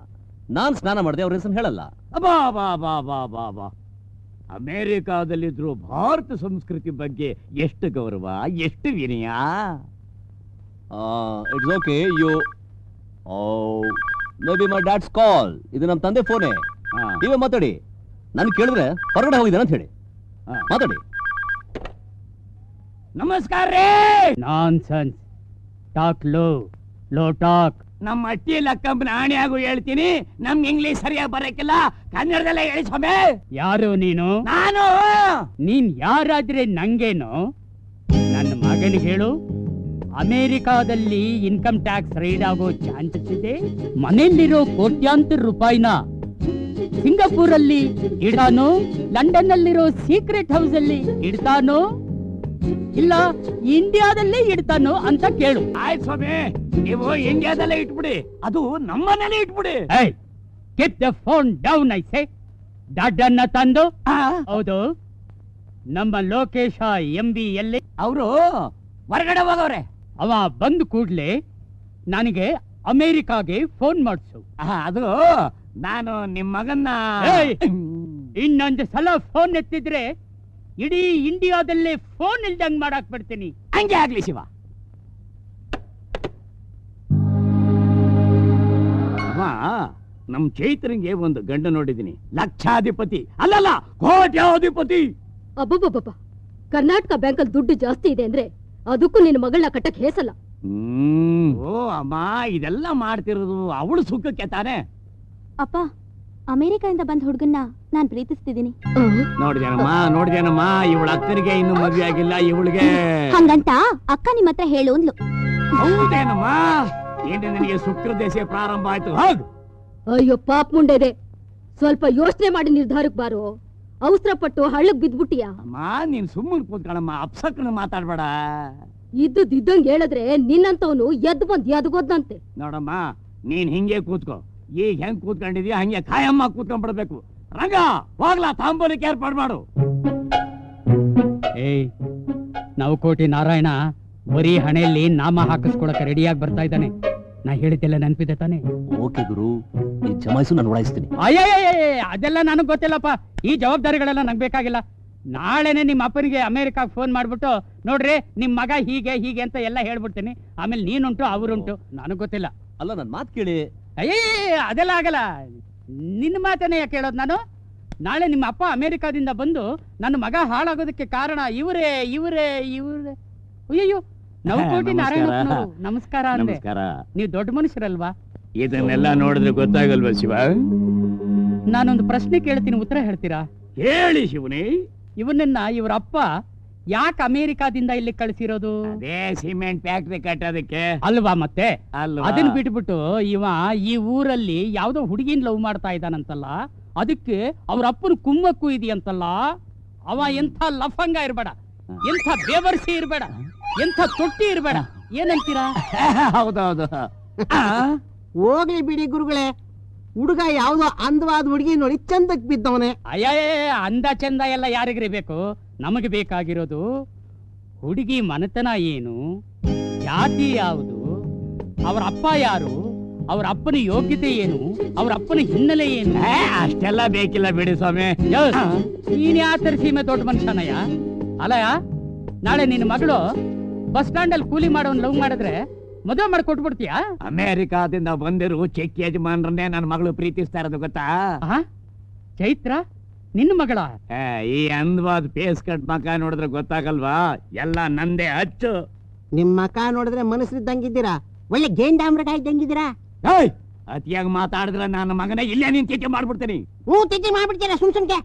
ನಾನ್ ಸ್ನಾನ ಮಾಡಿದೆ, ಅವ್ರ ಹೆಸರು ಹೇಳಲ್ಲ. ಬಾ ಬಾ ಬಾ ಬಾ ಬಾ ಬಾ. ಅಮೇರಿಕಾದಲ್ಲಿದ್ರು ಭಾರತ ಸಂಸ್ಕೃತಿ ಬಗ್ಗೆ ಎಷ್ಟು ಗೌರವ, ಎಷ್ಟು ವಿನಯ. It's okay. You may be my dad's call. ಇದು ನಮ್ಮ ತಂದೆ ಫೋನೇ. ನೀವೇ ಮಾತಾಡಿ. ನಾನು ಕೇಳಿದ್ರೆ ಹೊರಗಡೆ ಹೋಗಿದ್ದಾನೆ ಅಂತ ಹೇಳಿ ಮಾತಾಡಿ. ನಮಸ್ಕಾರ ರೀ. Nonsense. Talk low, low talk. ನಮ್ಮ ಅಟ್ಟಿ ಲಕ್ಕಂಬನ ಆಣೆಯಾಗೂ ಹೇಳ್ತೀನಿ, ನಮ್ಗೆ ಇಂಗ್ಲಿಷ್ ಸರಿಯಾಗಿ ಬರಕ್ಕಿಲ್ಲ, ಕನ್ನಡದಲ್ಲೇ ಹೇಳಿ ಸ್ವಾಮಿ. ಯಾರು ನೀನು? ನಾನು. ನೀನ್ ಯಾರಾದ್ರೆ ನಂಗೇನು? ನನ್ನ ಮಗನಿಗೆ ಹೇಳು, ಅಮೆರಿಕಾದಲ್ಲಿ ಇನ್ಕಮ್ ಟ್ಯಾಕ್ಸ್ ರೈಡ್ ಆಗೋ ಚಾನ್ಸಸ್ ಇದೆ. ಮನೆಯಲ್ಲಿರೋ ಕೋಟ್ಯಾಂತರ ರೂಪಾಯಿನ ಸಿಂಗಾಪುರಲ್ಲಿ ಇಡ್ತಾನೋ, ಲಂಡನ್ ನಲ್ಲಿರೋ ಸೀಕ್ರೆಟ್ ಹೌಸ್ ಅಲ್ಲಿ ಇಡ್ತಾನೋ, ಇಲ್ಲ ಇಂಡಿಯಾದಲ್ಲೇ ಇಡ್ತಾನೋ ಅಂತ ಕೇಳು. ಆಯ್ತು ಸ್ವಾಮಿ, ನೀವು ಇಂಡಿಯಾದಲ್ಲೇ ಇಟ್ಬಿಡಿ, ಅದು ನಮ್ಮನೇಲೆ ಇಟ್ಬಿಡಿ. Keep the phone down I say. ದಡ್ಡನ್ನ ತಂದು. ಹೌದು, ನಮ್ಮ ಲೋಕೇಶ MB ಎಲ್ಲಿ? ಅವರು ಹೊರಗಡೆ ಹೋಗವ್ರೆ. ಅವ ಬಂದು ಕೂಡ್ಲೆ ನನಗೆ ಅಮೆರಿಕಾಗೆ ಫೋನ್ ಮಾಡಿಸು. ಅದು ನಾನು ನಿಮ್ ಮಗನ್ನ ಇನ್ನೊಂದು ಸಲ ಫೋನ್ ಎತ್ತಿದ್ರೆ ಇಡೀ ಇಂಡಿಯಾದಲ್ಲೇ ಫೋನ್ ಇಲ್ದಂಗ್ ಮಾಡಾಕ್ ಬಿಡ್ತೀನಿ. ಹಂಗೆ ಆಗ್ಲಿ ಶಿವ. ನಮ್ ಚೈತನ್ಗೆ ಒಂದು ಗಂಡ ನೋಡಿದೀನಿ, ಲಕ್ಷಾಧಿಪತಿ ಅಲ್ಲಲ್ಲ ಕೋಟ್ಯಾಧಿಪತಿ. ಅಬ್ಬಬ್ಬಬ್ಬ, ಕರ್ನಾಟಕ ಬ್ಯಾಂಕಲ್ಲಿ ದುಡ್ಡು ಜಾಸ್ತಿ ಇದೆ ಅಂದ್ರೆ ಅದಕ್ಕೂ ನಿನ್ನ ಮಗಳನ್ನ ಕಟ್ಟಕ್ ಹೇಸಲ್ಲ. ಓ ಅಮ್ಮ, ಇದೆಲ್ಲ ಮಾಡ್ತಿರೋದು ಅವಳು ಸುಖಕ್ಕೆ ತಾನೆ. ಅಪ್ಪ, ಅಮೆರಿಕಾದಿಂದ ಬಂದ ಹುಡುಗನ್ನ ನಾನ್ ಪ್ರೀತಿಸ್ತಿದ್ದೀನಿ. ನೋಡ್ದೇನಮ್ಮ, ಇವಳ ಅಕ್ಕನಿಗೆ ಇನ್ನು ಮದುವೆ ಆಗಿಲ್ಲ, ಇವಳಿಗೆ. ಹಂಗಂತ ಅಕ್ಕ ನಿಮ್ ಹತ್ರ ಹೇಳು ಅಂದ್ಲು. ಹೌದೇನಮ್ಮ? ಏನೇ ನನಗೆ ಶುಕ್ರ ದೇಶ ಪ್ರಾರಂಭ ಆಯ್ತು. ಹೌದು. ಅಯ್ಯೋ ಪಾಪ್ ಮುಂಡೆದೆ, ಸ್ವಲ್ಪ ಯೋಚನೆ ಮಾಡಿ ನಿರ್ಧಾರಕ್ಕೆ ಬಾರೋ. ಅವಸರ ಪಟ್ಟು ಹಳ್ಳಕ್ ಬಿದ್ಬಿಟ್ಟಿಯಾ? ಅಮ್ಮ, ನೀನ್ ಸುಮ್ಮನೆ ಕೂತ್ಕೊಳ್ಳಮ್ಮ, ಅಪ್ಸಕ್ನ ಮಾತಾಡ್ಬೇಡ. ಇದ್ದಂಗ್ ಹೇಳಿದ್ರೆ ನಿನ್ನಂತವನು ಎದ್ದು ಬಂದ್ ಎದ್ಗೋದ್ನಂತೆ. ನೋಡಮ್ಮ, ನೀನ್ ಹಿಂಗೆ ಕೂತ್ಕೋ. ಈಗ ಹೆಂಗ್ ಕೂತ್ಕೊಂಡಿದ್ಯಾ ಹಂಗೆ ಕಾಯಮ್ಮ ಕೂತ್ಕೊಂಡ್ಬಿಡ್ಬೇಕು. ರಂಗ, ಹೋಗ್ಲಾ, ತಾಂಬೂಲಕ್ಕೆ ಏರ್ಪಾಡು ಮಾಡು. ನಾವು ಕೋಟಿ ನಾರಾಯಣ ಬರೀ ಹಣೆಯಲ್ಲಿ ನಾಮ ಹಾಕಿಸ್ಕೊಳಕ್ಕೆ ರೆಡಿಯಾಗಿ ಬರ್ತಾ ಇದ್ದಾನೆ. ನಾ ಹೇಳಿದ್ದೆಲ್ಲ ನೆನಪಿದೆ ತಾನೆ? ಓಕೆ ಗುರು, ಈ ಜಮಾಯಿಸು ನಾನು ಓಡಾಯಿಸ್ತೀನಿ. ಅದೆಲ್ಲ ನನಗ್ ಗೊತ್ತಿಲ್ಲಪ್ಪ. ಈ ಜವಾಬ್ದಾರಿಗಳೆಲ್ಲ ನಂಗೆ ಬೇಕಾಗಿಲ್ಲ. ನಾಳೆನೆ ನಿಮ್ಮ ಅಪ್ಪನಿಗೆ ಅಮೆರಿಕಾಗ್ ಫೋನ್ ಮಾಡ್ಬಿಟ್ಟು, ನೋಡ್ರಿ ನಿಮ್ ಮಗ ಹೀಗೆ ಹೀಗೆ ಅಂತ ಎಲ್ಲ ಹೇಳ್ಬಿಡ್ತೀನಿ. ಆಮೇಲೆ ನೀನುಂಟು ಅವರುಂಟು, ನನಗ್ ಗೊತ್ತಿಲ್ಲ. ಅಲ್ಲ, ನನ್ ಮಾತು ಕೇಳಿ. ಅದೆಲ್ಲ ಆಗಲ್ಲ. ನಿನ್ನ ಮಾತನ್ನೇ ಯಾಕೆ ಹೇಳೋದು ನಾನು? ನಾಳೆ ನಿಮ್ಮ ಅಪ್ಪ ಅಮೆರಿಕಾದಿಂದ ಬಂದು ನನ್ನ ಮಗ ಹಾಳಾಗೋದಕ್ಕೆ ಕಾರಣ ಇವರೇ. ಅಯ್ಯೋ, ನಾವು ಕೋಟಿ ನಾರಾಯಣ ನಮಸ್ಕಾರ ಅಂದೆ. ನೀವು ದೊಡ್ಡ ಮನುಷ್ಯರಲ್ವಾ? ಇದನ್ನೆಲ್ಲ ನೋಡಿದ್ರೆ ಗೊತ್ತಾಗಲ್ವಾ ಶಿವ? ನಾನೊಂದು ಪ್ರಶ್ನೆ ಕೇಳ್ತೀನಿ, ಉತ್ತರ ಹೇಳ್ತೀರಾ? ಹೇಳಿ ಶಿವನೇ. ಇವನನ್ನ ಇವರ ಅಪ್ಪ ಯಾಕೆ ಅಮೆರಿಕಾದಿಂದ ಇಲ್ಲಿ ಕಳಿಸಿರೋದು? ಅದೇ ಸಿಮೆಂಟ್ ಫ್ಯಾಕ್ಟ್ರಿ ಕಟ್ಟೋದಕ್ಕೆ ಅಲ್ವಾ? ಮತ್ತೆ ಅಲ್ವಾ? ಅದನ್ನ ಬಿಟ್ಬಿಟ್ಟು ಇವ ಈ ಊರಲ್ಲಿ ಯಾವ್ದೋ ಹುಡುಗಿನ ಲವ್ ಮಾಡ್ತಾ ಇದ್ದಾನಂತಲ್ಲ, ಅದಕ್ಕೆ ಅವ್ರ ಅಪ್ಪನ ಕುಮ್ಮಕ್ಕು ಇದೆಯಂತಲ್ಲ. ಅವ ಎಂಥ ಲಫಂಗ ಇರ್ಬೇಡ, ಎಂಥ ಬೇವರ್ಸಿ ಇರ್ಬೇಡ, ಎಂಥ ತೊಟ್ಟಿ ಇರ್ಬೇಡ. ಏನಂತೀರಾ? ಹೌದೌದು. ಹೋಗ್ಲಿ ಬಿಡಿ ಗುರುಗಳೇ, ಹುಡುಗ ಯಾವ್ದೋ ಅಂದವಾದ ಹುಡುಗಿ ನೋಡಿ ಚಂದಕ್ ಬಿದ್ದವನೇ. ಅಯ್ಯ, ಅಂದ ಚಂದ ಎಲ್ಲ ಯಾರಿಗ್ರಿ ಬೇಕು? ನಮಗೆ ಬೇಕಾಗಿರೋದು ಹುಡುಗಿ ಮನೆತನ ಏನು, ಜಾತಿ ಯಾವುದು, ಅವ್ರ ಅಪ್ಪ ಯಾರು, ಅವ್ರ ಅಪ್ಪನ ಯೋಗ್ಯತೆ ಏನು, ಅವ್ರ ಅಪ್ಪನ ಹಿನ್ನೆಲೆ ಏನು. ಅಷ್ಟೆಲ್ಲ ಬೇಕಿಲ್ಲ ಬಿಡಿ ಸ್ವಾಮಿ. ನೀನ್ ಯಾವ ಸೀಮೆ ದೊಡ್ಡ ಮನುಷ್ಯನಯ್ಯ? ಅಲ್ಲಯ್ಯ, ನಾಳೆ ನಿನ್ನ ಮಗಳು ಬಸ್ ಸ್ಟ್ಯಾಂಡ್ ಅಲ್ಲಿ ಕೂಲಿ ಮಾಡೋನ್ ಲವ್ ಮಾಡಿದ್ರೆ ಮದುವೆ ಮಾಡಿ ಕೊಟ್ಬಿಡ್ತೀಯಾ? ಅಮೆರಿಕಾದಿಂದ ಬಂದಿರು ಚೆಕ್ ಯಜಮಾನ್ರನ್ನೇ ನನ್ನ ಮಗಳು ಪ್ರೀತಿಸ್ತಾ ಇರೋದು ಗೊತ್ತಾ? ಚೈತ್ರ ನಿನ್ನ ಮಗಳ? ಈ ಅಂದವಾದ ಪೇಸ್ ಕಟ್ ಮಕ ನೋಡಿದ್ರೆ ಗೊತ್ತಾಗಲ್ವಾ? ಎಲ್ಲ ನಂದೇ ಅಚ್ಚು. ನಿಮ್ ಮಕ ನೋಡಿದ್ರೆ ಮನಸ್ಸಿದ್ದಂಗಿದ್ದೀರಾ, ಒಳ್ಳೆ ಗೇಂಡಾಮ್ರಟ ಇದ್ದಂಗಿದ್ದೀರಾ. ಅತಿಯಾಗಿ ಮಾತಾಡಿದ್ರೆ ನನ್ನ ಮಗನೇ ಇಲ್ಲೇ ನೀನ್ ತಿಥಿ ಮಾಡ್ಬಿಡ್ತೀನಿ. ತಿಥಿ ಮಾಡ್ಬಿಡ್ತೀರಾ ಸುಮ್ಸುಮ್ಗೆ?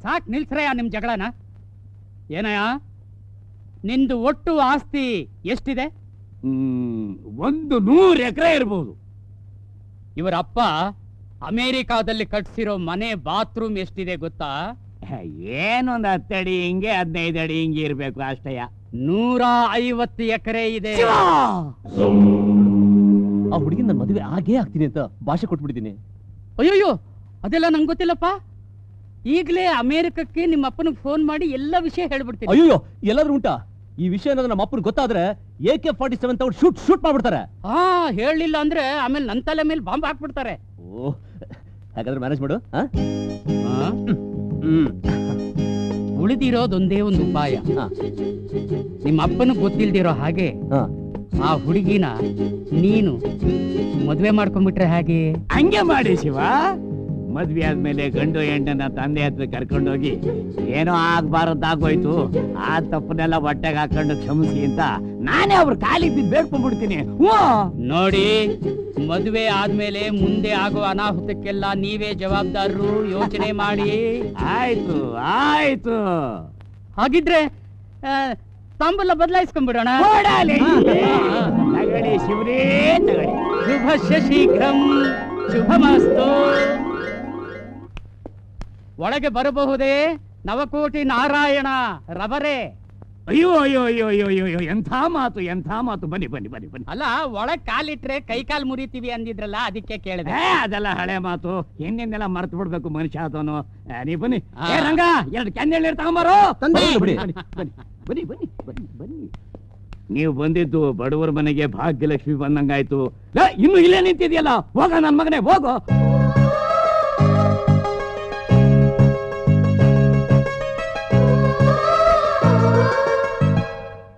ಸಾಕ್ ನಿಲ್ಸ್ರಯ್ಯ ನಿಮ್ ಜಗಳನ. ಏನಯ್ಯ, ನಿಂದು ಒಟ್ಟು ಆಸ್ತಿ ಎಷ್ಟಿದೆ? 100 ಎಕರೆ ಇರ್ಬೋದು. ಇವರ ಅಪ್ಪ ಅಮೆರಿಕಾದಲ್ಲಿ ಕಟ್ಸಿರೋ ಮನೆ ಬಾತ್ರೂಮ್ ಎಷ್ಟಿದೆ ಗೊತ್ತಾ? ಏನೊಂದು 10 ಅಡಿ ಹಿಂಗೆ 15 ಅಡಿ ಹಿಂಗೆ ಇರ್ಬೇಕು ಅಷ್ಟಯ್ಯ. 150 ಎಕರೆ ಇದೆ. ಆ ಹುಡುಗಿ ನನ್ನ ಮದುವೆ ಆಗೇ ಆಗ್ತೀನಿ ಅಂತ ಭಾಷೆ ಕೊಟ್ಬಿಟ್ಟಿದ್ದೀನಿ. ಅಯ್ಯೋಯ್ಯೋ, ಅದೆಲ್ಲ ನಂಗೆ ಗೊತ್ತಿಲ್ಲಪ್ಪ. ಈಗಲೇ ಅಮೆರಿಕಕ್ಕೆ ನಿಮ್ಮ ಅಪ್ಪನಿಗೆ ಫೋನ್ ಮಾಡಿ ಎಲ್ಲ ವಿಷಯ ಹೇಳ್ಬಿಡ್ತೀನಿ. ಅಯ್ಯೋ, ಎಲ್ಲಾದ್ರೂ ಉಂಟಾ? ಈ ವಿಷಯ ಏನಾದ್ರು ನಮ್ಮ ಅಪ್ಪನಿಗೆ ಗೊತ್ತಾದ್ರೆ AK-47 ತಗೊಂಡು ಶೂಟ್ ಮಾಡ್ಬಿಡ್ತಾರೆ. ಹೇಳಲಿಲ್ಲ ಅಂದ್ರೆ ಆಮೇಲೆ ನನ್ನ ತಲೆ ಮೇಲೆ ಬಾಂಬ್ ಹಾಕ್ಬಿಡ್ತಾರೆ. ಓ, ಹಾಗಾದ್ರೆ ಮ್ಯಾನೇಜ್ ಮಾಡು. ಉಳಿದಿರೋದೊಂದೇ ಒಂದು ಉಪಾಯ. ನಿಮ್ಮ ಅಪ್ಪನಿಗೆ ಗೊತ್ತಿಲ್ದಿರೋ ಹಾಗೆ ಆ ಹುಡುಗಿನ ನೀನು ಮದ್ವೆ ಮಾಡ್ಕೊಂಡ್ಬಿಟ್ರೆ ಹಾಗೆ? ಹಂಗೆ ಮಾಡಿ ಶಿವ. ಮದ್ವೆ ಆದ್ಮೇಲೆ ಗಂಡು ಹೆಣ್ಣನ್ನ ತಂದೆ ಹತ್ರ ಕರ್ಕೊಂಡೋಗಿ ಏನೋ ಆಗ್ಬಾರದ್ದಾಗೋಯ್ತು, ಆ ತಪ್ಪನೆಲ್ಲ ಹೊಟ್ಟೆಗೆ ಹಾಕೊಂಡು ಕ್ಷಮಿಸಿ ಅಂತ ನಾನೇ ಅವ್ರ ಕಾಲಿಗೆ ಬಿದ್ದು ಬೇಡ್ಕೊಂಡ್ಬಿಡ್ತೀನಿ. ನೋಡಿ, ಮದುವೆ ಆದ್ಮೇಲೆ ಮುಂದೆ ಆಗುವ ಅನಾಹುತಕ್ಕೆಲ್ಲ ನೀವೇ ಜವಾಬ್ದಾರರು. ಯೋಚನೆ ಮಾಡಿ. ಆಯ್ತು ಆಯ್ತು. ಹಾಗಿದ್ರೆ ತಾಂಬೂಲ ಬದಲಾಯಿಸ್ಕೊಂಡ್ಬಿಡೋಣ. ತಗಡಿ ಶಿವರೇ ತಗಡಿ. ಶುಭ ಶೀಘ್ರಂ, ಶುಭಮಸ್ತು. ಒಳಗೆ ಬರಬಹುದೇ? ನವಕೋಟಿ ನಾರಾಯಣ ರವರೇ. ಅಯ್ಯೋ ಅಯ್ಯೋ ಅಯ್ಯೋ ಅಯ್ಯೋ ಅಯ್ಯೋ, ಎಂಥ ಮಾತು ಎಂಥ ಮಾತು. ಬನ್ನಿ ಬನ್ನಿ ಬನ್ನಿ ಬನ್ನಿ. ಅಲ್ಲ, ಒಳಗ್ ಕಾಲಿಟ್ರೆ ಕೈ ಕಾಲ್ ಮುರಿತೀವಿ ಅಂದಿದ್ರಲ್ಲ, ಅದಕ್ಕೆ ಕೇಳಿದೆ. ಅದೆಲ್ಲ ಹಳೆ ಮಾತು, ಹಿಂದೆಲ್ಲ ಮರ್ತು ಬಿಡ್ಬೇಕು ಮನುಷ್ಯ ಆತನು. ನೀ ಬನ್ನಿ. ರಂಗ, 2 ಕೆನ್ನೆಳ್ನೀರು ತಗೊಂಬಾರೋ. ಬನ್ನಿ ಬನ್ನಿ ಬನ್ನಿ ಬನ್ನಿ ಬನ್ನಿ ಬನ್ನಿ. ನೀವು ಬಂದಿದ್ದು ಬಡವರ ಮನೆಗೆ ಭಾಗ್ಯಲಕ್ಷ್ಮಿ ಬಂದಂಗಾಯ್ತು. ಇನ್ನು ಇಲ್ಲೇ ನಿಂತಿದ್ಯಲ್ಲ, ಹೋಗ ನನ್ ಮಗನೇ ಹೋಗೋ.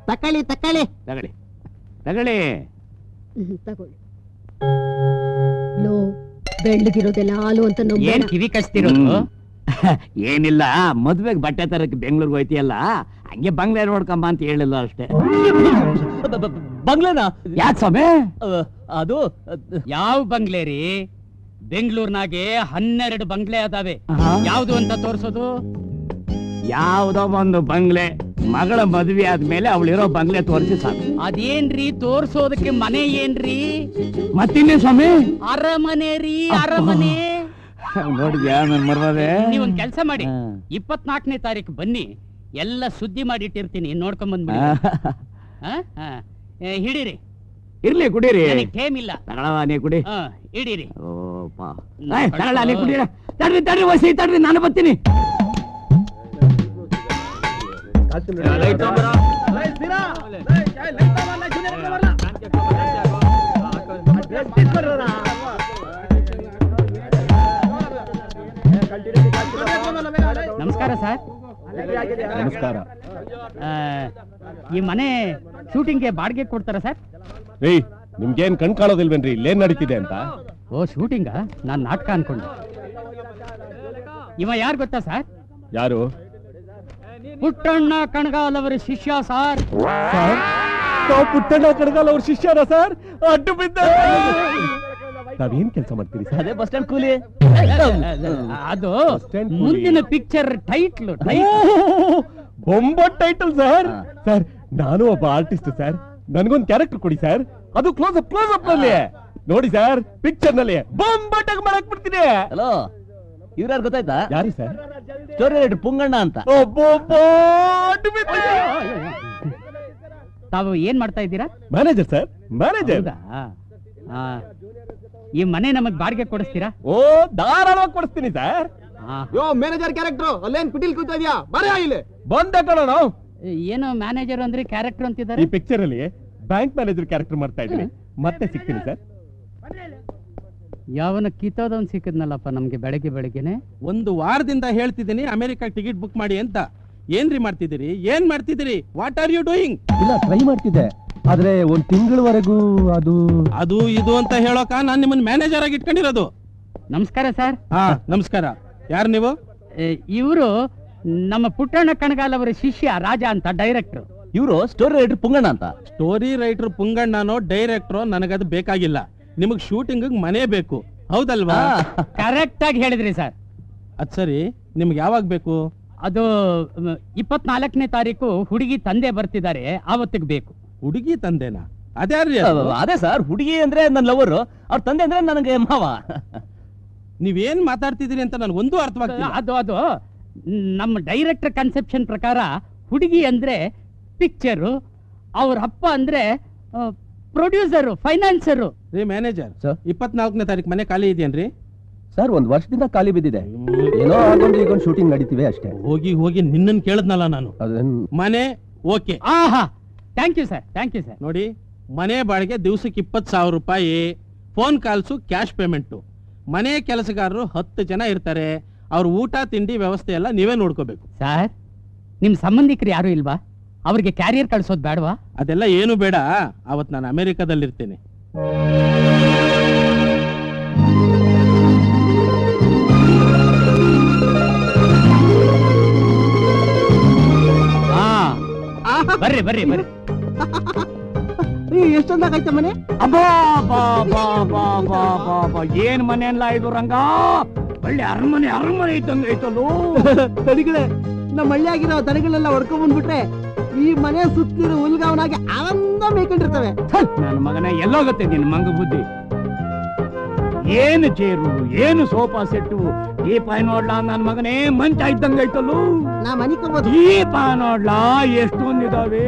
ತಕೊಳ್ಳಿ ತಕೊಳ್ಳಿ ತಗೊಳ್ಳಿ ತಗೊಳ್ಳಿ. ತಗೊಳ್ಳಿ. ಬೆಳ್ಳಗಿರೋದೆಲ್ಲ ಹಾಲು ಅಂತ ಏನ್ ಕಿವಿ ಕಚ್ತಿರೋದು? ಏನಿಲ್ಲ, ಮದ್ವೆಗ್ ಬಟ್ಟೆ ತರಕ್ಕೆ ಬೆಂಗಳೂರಿಗೆ ಹೋಯ್ತಿಯಲ್ಲ, ಹಂಗೆ ಬಂಗ್ಲೆ ನೋಡ್ಕೊಂಬ ಅಂತ ಹೇಳಿಲ್ಲ ಅಷ್ಟೇ. ಬಂಗ್ಲೆನಾ? ಯಾಕೆ ಸ್ವಾಮಿ? ಅದು ಯಾವ ಬಂಗ್ಲೆ ರೀ? ಬೆಂಗಳೂರಿನಾಗೆ 12 ಬಂಗ್ಲೆ ಅದಾವೆ. ಯಾವ್ದು ಅಂತ ತೋರ್ಸೋದು? ಯಾವ್ದೋ ಒಂದು ಬಂಗ್ಲೆ. ಮಗಳ ಮದ್ವೆ ಆದ್ಮೇಲೆ ಅವಳಿರೋ ಬಂಗ್ಲೆ ತೋರಿಸಿ ಸಾಕು. ಅದೇನ್ರಿ ತೋರ್ಸೋದಕ್ಕೆ? ಮನೆ ಏನ್ರಿ? ಮತ್ತಿನ್ನೇ ಸ್ವಾಮಿ? ಅರಮನೆ ರೀ, ಅರಮನೆ. ನೋಡಿದ್ಯಾ ನನ್ ಮರ್ವಾದೆ? ನೀವೊಂದ್ ಕೆಲ್ಸ ಮಾಡಿ, 24ನೇ ತಾರೀಕು ಬನ್ನಿ, ಎಲ್ಲ ಸುದ್ದಿ ಮಾಡಿಟ್ಟಿರ್ತೀನಿ, ನೋಡ್ಕೊಂಡ್ ಬಂದ್ಬಿಡಿ. ಹಿಡೀರಿ. ಇರ್ಲಿ, ಕುಡೀರಿ. ಟೇಮ್ ಇಲ್ಲ. ತಗೊಳವ, ನೀ ಕುಡಿ. ಹಿಡೀರಿ. ತಗೊಳ್ಳ, ನೀ ಕುಡೀರ. ತಡ್ರಿ ತಡ್ರಿ ವಸಿ, ತಡ್ರಿ, ನಾನು ಬರ್ತೀನಿ. ನಮಸ್ಕಾರ ಸರ್. ನಮಸ್ಕಾರ. ಈ ಮನೆ ಶೂಟಿಂಗ್ಗೆ ಬಾಡಿಗೆ ಕೊಡ್ತಾರ ಸರ್? ರೀ, ನಿಮ್ಗೇನ್ ಕಣ್ ಕಾಣೋದಿಲ್ವೇನ್ರಿ ಇಲ್ಲೇನ್ ನಡೀತಿದೆ ಅಂತ? ಓ, ಶೂಟಿಂಗ? ನಾನ್ ನಾಟಕ ಅನ್ಕೊಂಡೆ. ಇವ ಯಾರು ಗೊತ್ತಾ ಸರ್? ಯಾರು? ಪುಟ್ಟಣ್ಣ ಕಣಗಾಲ್ ಅವರ ಶಿಷ್ಯ ಸರ್. ಪುಟ್ಟಣ್ಣ ಕಣಗಾಲ್ ಅವ್ರ ಶಿಷ್ಯರ ಸರ್? ಅಡ್ಡು ಬಿದ್ದ. ನಾವೇನ್ ಕೆಲಸ ಮಾಡ್ತೀರಿ ಸರ್? ಅದೇ ಬಸ್ ಸ್ಟ್ಯಾಂಡ್ ಕೂಲಿ. ಅದು ಮುಂದಿನ ಪಿಕ್ಚರ್ ಟೈಟ್ಲ್. ಬೊಂಬಟ್ ಟೈಟಲ್ ಸರ್. ಸರ್, ನಾನು ಒಬ್ಬ ಆರ್ಟಿಸ್ಟ್ ಸರ್, ನನ್ಗೊಂದ್ ಕ್ಯಾರೆಕ್ಟರ್ ಕೊಡಿ ಸರ್. ಅದು ಕ್ಲೋಸ್ ಅಪ್ ನಲ್ಲಿ ನೋಡಿ ಸರ್, ಪಿಕ್ಚರ್ ನಲ್ಲಿ ಬೊಂಬಟ್ ಆಗಿ ಮಾಡಕ್ ಬಿಡ್ತೀನಿ. ಹಲೋ, ಇವ್ರ್ಯಾರು ಗೊತ್ತಾಯ್ತಾ? ಯಾರು ಸರ್? ಸ್ಟೋರಿ ರೈಟರ್ ಪುಂಗಣ್ಣ ಅಂತ. ತಾವು ಏನ್ ಮಾಡ್ತಾ ಇದ್ದೀರಾ? Manager sir, manager. ಹೌದಾ? ಈ ಮನೆ ನಮಗ್ ಬಾಡಿಗೆ ಕೊಡಿಸ್ತೀರಾ? ಓ, ಧಾರಾಳವಾಗಿ ಕೊಡಿಸ್ತೀನಿ ಸರ್. ಯೋ ಮ್ಯಾನೇಜರ್ ಕ್ಯಾರೆಕ್ಟರ್ ಅಲ್ಲೇನ್ ಪಿಟೀಲ್ ಕೂತಾ ಇದೆಯಾ? ಬರೇ ಇಲ್ಲಿ ಬಂದೆ ಕಣೋ ನಾವು. ಏನೋ ಮ್ಯಾನೇಜರ್ ಅಂದ್ರೆ ಕ್ಯಾರೆಕ್ಟರ್ ಅಂತಿದ್ದಾರೆ. ಈ ಪಿಕ್ಚರ್ ಅಲ್ಲಿ ಬ್ಯಾಂಕ್ ಮ್ಯಾನೇಜರ್ ಕ್ಯಾರೆಕ್ಟರ್ ಮಾಡ್ತಾ ಇದ್ದೀನಿ. ಮತ್ತೆ ಸಿಗ್ತೀನಿ ಸರ್. ಯಾವನ ಕಿತ್ತೋದವನ್ ಸಿಕ್ಕದ್ನಲ್ಲಪ್ಪ ನಮ್ಗೆ ಬೆಳಗ್ಗೆನೆ. ಒಂದು ವಾರದಿಂದ ಹೇಳ್ತಿದ್ದೀನಿ ಅಮೆರಿಕ ಟಿಕೆಟ್ ಬುಕ್ ಮಾಡಿ ಅಂತ. ಏನ್ರಿ ಮಾಡ್ತಿದ್ದೀರಿ? ಏನ್ ಮಾಡ್ತಿದ್ದೀರಿ? What are you doing? ಇಲ್ಲ, ಟ್ರೈ ಮಾಡ್ತಿದ್ದೆ, ಆದ್ರೆ ಒಂದ್ ತಿಂಗಳವರೆಗೂ ಅದು ಇದು ಅಂತ ಹೇಳೋಕ ನಾನ್ ನಿಮ್ಮನ್ನ ಮ್ಯಾನೇಜರ್ ಆಗಿ ಇಟ್ಕೊಂಡಿರೋದು. ನಮಸ್ಕಾರ ಸರ್. ಹಾ ನಮಸ್ಕಾರ. ಯಾರು ನೀವು? ಇವರು ನಮ್ಮ ಪುಟ್ಟಣ್ಣ ಕಣಗಾಲ್ ಅವರ ಶಿಷ್ಯ ರಾಜ ಅಂತ, ಡೈರೆಕ್ಟರ್. ಇವರು ಸ್ಟೋರಿ ರೈಟರ್ ಪುಂಗಣ್ಣ ಅಂತ. ಸ್ಟೋರಿ ರೈಟರ್ ಪುಂಗಣ್ಣನೋ ಡೈರೆಕ್ಟ್ರೋ ನನಗದು ಬೇಕಾಗಿಲ್ಲ. ನಿಮಗ್ ಶೂಟಿಂಗ್ ಮನೆ ಬೇಕು, ಹೌದಲ್ವಾ? ಕರೆಕ್ಟ್ ಆಗಿ ಹೇಳಿದ್ರಿ ಸರ್. ಅದ್ ಸರಿ, ನಿಮ್ಗೆ ಯಾವಾಗ ಬೇಕು? ಅದು 24ನೇ ತಾರೀಕು ಹುಡುಗಿ ತಂದೆ ಬರ್ತಿದ್ದಾರೆ, ಆವತ್ತಿಗೆ ಬೇಕು. ಹುಡುಗಿ ತಂದೆನಾ? ಅದ್ಯಾರ್ರಿ? ಅದೇ ಸರ್, ಹುಡುಗಿ ಅಂದ್ರೆ ನನ್ನ ಲವರು, ಅವ್ರ ತಂದೆ ಅಂದ್ರೆ ನನಗೆ ಮಾವ. ನೀವೇನ್ ಮಾತಾಡ್ತಿದ್ದೀರಿ ಅಂತ ನನಗೊಂದು ಅರ್ಥವಾಗ್ತಿಲ್ಲ. ಅದು ನಮ್ಮ ಡೈರೆಕ್ಟರ್ ಕನ್ಸೆಪ್ಷನ್ ಪ್ರಕಾರ ಹುಡುಗಿ ಅಂದ್ರೆ ಪಿಕ್ಚರು, ಅವ್ರ ಅಪ್ಪ ಅಂದ್ರೆ ಪ್ರೊಡ್ಯೂಸರು, ಫೈನಾನ್ಸರು. ರೀ ಮ್ಯಾನೇಜರ್, ಸರ್ 24ನೇ ತಾರೀಕು ಮನೆ ಖಾಲಿ ಇದೆಯೇನ್ರಿ? ಸರ್, ಒಂದ್ ವರ್ಷದಿಂದ ಖಾಲಿ ಬಿದ್ದಿದೆ. ಏನೋ ಆಗೊಂದು ಈಗೊಂದು ಶೂಟಿಂಗ್ ನಡೀತಿವೆ ಅಷ್ಟೇ. ಹೋಗಿ ನಿನ್ನನ್ ಕೇಳದ್ನಲ್ಲ ನಾನು. ಅದೇನ್ ಮನೆ ಓಕೆ. ಆಹಾ, thank you sir, thank you sir. ನೋಡಿ, ಮನೆ ಬಾಡಿಗೆ ದಿವಸಕ್ಕೆ 20,000 ರೂಪಾಯಿ, ಫೋನ್ ಕಾಲ್ಸು ಕ್ಯಾಶ್ ಪೇಮೆಂಟು. ಮನೆ ಕೆಲಸಗಾರರು 10 ಜನ ಇರ್ತಾರೆ. ಅವ್ರ ಊಟ ತಿಂಡಿ ವ್ಯವಸ್ಥೆ ಎಲ್ಲ ನೀವೇ ನೋಡ್ಕೋಬೇಕು. ಸರ್, ನಿಮ್ ಸಂಬಂಧಿಕರು ಯಾರು ಇಲ್ವಾ? ಅವ್ರಿಗೆ ಕ್ಯಾರಿಯರ್ ಕಳ್ಸೋದ್ ಬೇಡವಾ? ಅದೆಲ್ಲ ಏನು ಬೇಡ, ಅವತ್ ನಾನು ಅಮೆರಿಕದಲ್ಲಿರ್ತೇನೆ. ಬರ್ರಿ ಬರ್ರಿ ಬರ್ರಿ. ಎಷ್ಟೊಂದಾಗೈತೆ ಮನೆ? ಏನ್ ಮನೆ ಅಲ್ಲ ಇದು ರಂಗ, ಒಳ್ಳೆ ಅರಮನೆ ಇದ್ದಂಗ ಐತಲ್ಲೋ. ದನಿಗಳೇ, ನಮ್ಮ ಹಳ್ಳಿಯಾಗಿರೋ ದನಗಳೆಲ್ಲ ಹೊಡ್ಕೊಂಡ್ ಬಂದ್ಬಿಟ್ರೆ ಈ ಮನೆ ಸುತ್ತಿರೋ ಹುಲ್ಗಾವನಾಗಿ ಆನಂದ ಮೇಕೊಂಡಿರ್ತವೆ. ನನ್ನ ಮಗನ ಎಲ್ಲೋಗತ್ತೆ ನಿನ್ ಮಂಗ ಬುದ್ಧಿ. ಏನು ಚೇರು, ಏನು ಸೋಫಾ ಸೆಟ್ಟು, ದೀಪ ನೋಡ್ಲಾ ನನ್ ಮಗನೇ ಮಂಚ ಇದ್ದಂಗ ಐತಲ್ಲೋ. ನಾ ಮನೆ ಕೊಡ್ಬೋದು. ದೀಪ ನೋಡ್ಲಾ ಎಷ್ಟೊಂದಿದಾವೆ.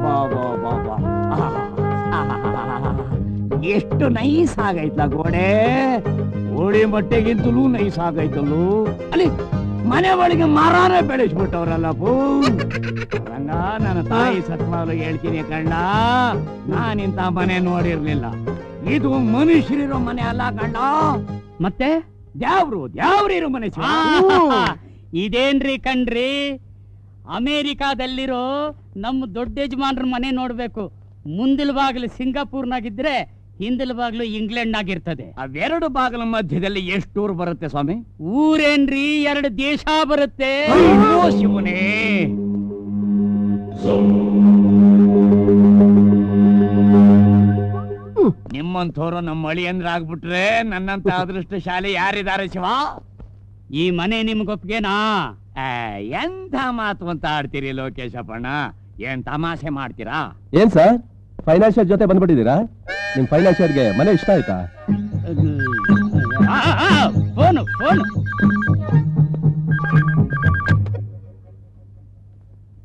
ಬಾ ಬಾ ಬಾ ಬಾ, ಎಷ್ಟು ನೈಸ್ ಆಗೈತ್ಲ ಗೋಡೆ. ಗೋಡೆ ಮಟ್ಟೆಗಿಂತಲೂ ನೈಸ್ ಆಗೈತಲ್ಲೂ. ಅಲ್ಲಿ ಮನೆ ಒಳಗೆ ಮರಾನ ಬೆಳೆಸ್ಬಿಟ್ಟವ್ರಲ್ಲಪ್ಪು. ರಂಗ, ನನ್ನ ತಾಯಿ ಸತ್ಮಾಲು ಹೇಳ್ತೀನಿ ಕಣ್ಣ, ನಾನಿಂತ ಮನೆ ನೋಡಿರ್ಲಿಲ್ಲ. ಇದು ಮನುಷ್ಯರಿರೋ ಮನೆ ಅಲ್ಲ ಕಣ್ಣ, ಮತ್ತೆ ದ್ಯಾವ್ರಿರೋ ಮನೆ. ಇದೇನ್ರಿ ಕಣ್ರಿ, ಅಮೇರಿಕಾದಲ್ಲಿರೋ ನಮ್ಮ ದೊಡ್ಡ ಯಜಮಾನ್ರ ಮನೆ ನೋಡ್ಬೇಕು. ಮುಂದಿನ ಬಾಗಿಲು ಸಿಂಗಾಪುರ್ನಾಗಿದ್ರೆ ಹಿಂದಿನ ಬಾಗಿಲು ಇಂಗ್ಲೆಂಡ್ ಆಗಿರ್ತದೆ. ಅವೆರಡು ಬಾಗಿಲ ಮಧ್ಯದಲ್ಲಿ ಎಷ್ಟು ಊರು ಬರುತ್ತೆ ಸ್ವಾಮಿ? ಊರೇನ್ರಿ, 2 ದೇಶ ಬರುತ್ತೆ. ಶಿವನೇ, ನಿಮ್ಮಂಥವ್ರು ನಮ್ಮ ಅಳಿಯಂದ್ರ ಆಗ್ಬಿಟ್ರೆ ನನ್ನಂತ ಅದೃಷ್ಟ ಶಾಲೆ ಯಾರಿದ್ದಾರೆ ಶಿವ? ಈ ಮನೆ ನಿಮ್ಗೊಪ್ಗೆನಾ? ಎಂಥ ಮಾತು ಅಂತ ಆಡ್ತೀರಿ ಲೋಕೇಶಪ್ಪಣ್ಣ, ಏನ್ ತಮಾಷೆ ಮಾಡ್ತೀರಾ? ಏನ್ ಸರ್, ಫೈನಾನ್ಷಿಯರ್ ಜೊತೆ ಬಂದ್ಬಿಟ್ಟಿದ್ದೀರಾ? ನಿಮ್ ಫೈನಾನ್ಷಿಯರ್ಗೆ ಮನೆ ಇಷ್ಟ ಆಯ್ತಾ? ಫೋನು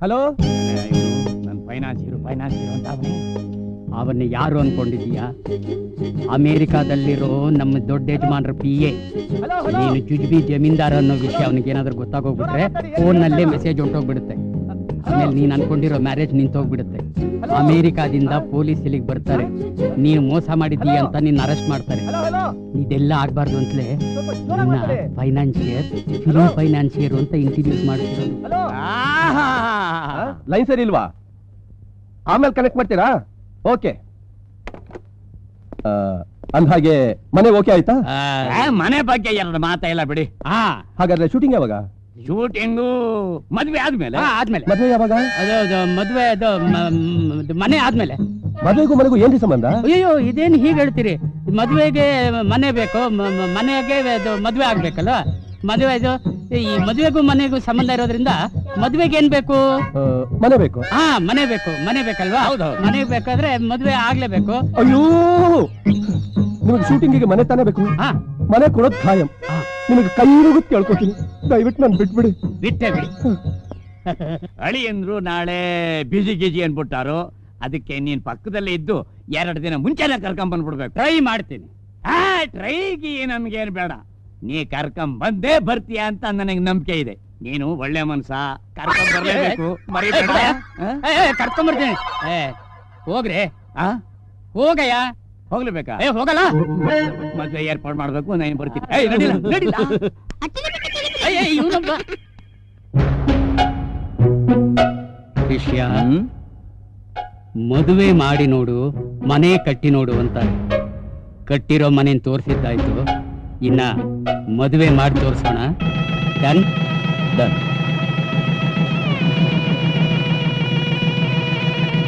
ಹಲೋ, ನನ್ನ ಫೈನಾನ್ಸಿಯರು ಅಂತ ಅವನ್ನ ಯಾರು ಅನ್ಕೊಂಡಿದೀಯಾ? ಅಮೇರಿಕಾದಲ್ಲಿರೋ ನಮ್ಮ ದೊಡ್ಡ ಯಜಮಾನ್ರ PA. ನೀನು ಜುಜ್ಬಿ ಜಮೀನ್ದಾರ ಅನ್ನೋ ವಿಷಯ ಅವನಿಗೆ ಏನಾದ್ರೂ ಗೊತ್ತಾಗೋಗ್ಬಿಟ್ರೆ ಫೋನ್ನಲ್ಲೇ ಮೆಸೇಜ್ ಹೊಂಟೋಗ್ಬಿಡುತ್ತೆ. ಆಮೇಲೆ ನೀನ್ ಅನ್ಕೊಂಡಿರೋ ಮ್ಯಾರೇಜ್ ನಿಂತೋಗ್ಬಿಡುತ್ತೆ. ಅಮೇರಿಕಾದಿಂದ ಪೊಲೀಸ್ ಇಲ್ಲಿಗೆ ಬರ್ತಾರೆ, ನೀನು ಮೋಸ ಮಾಡಿದೀಯ ಅಂತ ನಿನ್ನ ಅರೆಸ್ಟ್ ಮಾಡ್ತಾರೆ. ಇದೆಲ್ಲ ಆಗ್ಬಾರ್ದು ಅಂತಲೇ ನಿನ್ನ ಫೈನಾನ್ಷಿಯರ್, ಫಿಲ್ಮ್ ಫೈನಾನ್ಷಿಯರ್ ಅಂತ ಇಂಟ್ರಡ್ಯೂಸ್ ಮಾಡ್ತಿರೋದು. ಲೈನ್ ಸರಿ ಇಲ್ವಾ? ಆಮೇಲೆ ಕನೆಕ್ಟ್ ಮಾಡ್ತೀರಾ? ಓಕೆ. ಅಂದ್ಹಾಗೆ ಮನೆ ಓಕೆ ಆಯ್ತಾ? ಮನೆ ಬಗ್ಗೆ ಎರಡು ಮಾತಾ ಇಲ್ಲ ಬಿಡಿ. ಹಾಗಾದ್ರೆ ಶೂಟಿಂಗ್ ಯಾವಾಗ? ಶೂಟಿಂಗು ಮದ್ವೆ ಆದ್ಮೇಲೆ. ಮದ್ವೆ ಯಾವಾಗ? ಅದು ಮದ್ವೆ, ಅದು ಮನೆ ಆದ್ಮೇಲೆ. ಮದ್ವೆಗೂ ಮನೆಗೂ ಏನ್ರಿ ಸಂಬಂಧ? ಅಯ್ಯೋ, ಇದೇನು ಹೀಗೆ ಹೇಳ್ತೀರಿ? ಮದ್ವೆಗೆ ಮನೆ ಬೇಕು, ಮನೆಗೆ ಮದ್ವೆ ಆಗ್ಬೇಕಲ್ಲ. ಮದುವೆ, ಈ ಮದುವೆಗೂ ಮನೆಗೂ ಸಂಬಂಧ ಇರೋದ್ರಿಂದ ಮದುವೆಗೆ ಏನ್ ಬೇಕು? ಮನೆ ಬೇಕು. ಮನೆ ಬೇಕು, ಮನೆ ಬೇಕಲ್ವಾ? ಹೌದು, ಮನೆ ಬೇಕಾದ್ರೆ ಮದುವೆ ಆಗ್ಲೇಬೇಕು. ಅಯ್ಯೋ, ನಿಮಗೆ ಶೂಟಿಂಗಿಗೆ ಮನೆ ತಾನೇ ಬೇಕು. ಮನೆ ಕೊಡೋದು ಖಾಯಂ. ನಿಮಗೆ ಕೈ ಮುಗಿದು ಕೇಳ್ಕೊತೀನಿ, ದಯವಿಟ್ಟು ನಾನು ಬಿಟ್ಬಿಡಿ. ಬಿಟ್ಟೆ ಬಿಡಿ. ಅಳಿ ಅಂದ್ರು ನಾಳೆ ಬಿಜಿ ಗಿಜಿ ಅನ್ಬಿಟ್ಟಾರು. ಅದಕ್ಕೆ ನೀನ್ ಪಕ್ಕದಲ್ಲೇ ಇದ್ದು 2 ದಿನ ಮುಂಚೆನೆ ಕರ್ಕೊಂಡ್ಬಂದ್ಬಿಡ್ಬೇಕು. ಟ್ರೈ ಮಾಡ್ತೀನಿ. ಟ್ರೈಗೆ ನಮ್ಗೇನ್ ಬೇಡ, ನೀ ಕರ್ಕೊಂಬಂದೇ ಬರ್ತೀಯ ಅಂತ ನನಗೆ ನಂಬಿಕೆ ಇದೆ. ನೀನು ಒಳ್ಳೆ ಮನ್ಸ, ಕರ್ಕೊಂಡ್ಬರ್ಲೇಬೇಕು, ಮರಿಬೇಡ. ಕರ್ಕೊಂಬರ್ತೀನಿ. ಹೋಗ್ರಿ. ಹೋಗಯ್ಯ. ಹೋಗ್ಲೇಬೇಕಾ? ಹೋಗಲ್ಲ. ಮದ್ವೆ ಏರ್ಪಾಡು ಮಾಡ್ಬೇಕು, ನಾನು ಬರ್ತೀನಿ. ವಿಷಯ ಮದುವೆ ಮಾಡಿ ನೋಡು, ಮನೆ ಕಟ್ಟಿ ನೋಡು ಅಂತ. ಕಟ್ಟಿರೋ ಮನೇನ್ ತೋರಿಸಿದ್ದಾಯ್ತು, ಇನ್ನ ಮದುವೆ ಮಾಡಿ ತೋರ್ಸೋಣ. ಡನ್. ಡನ್.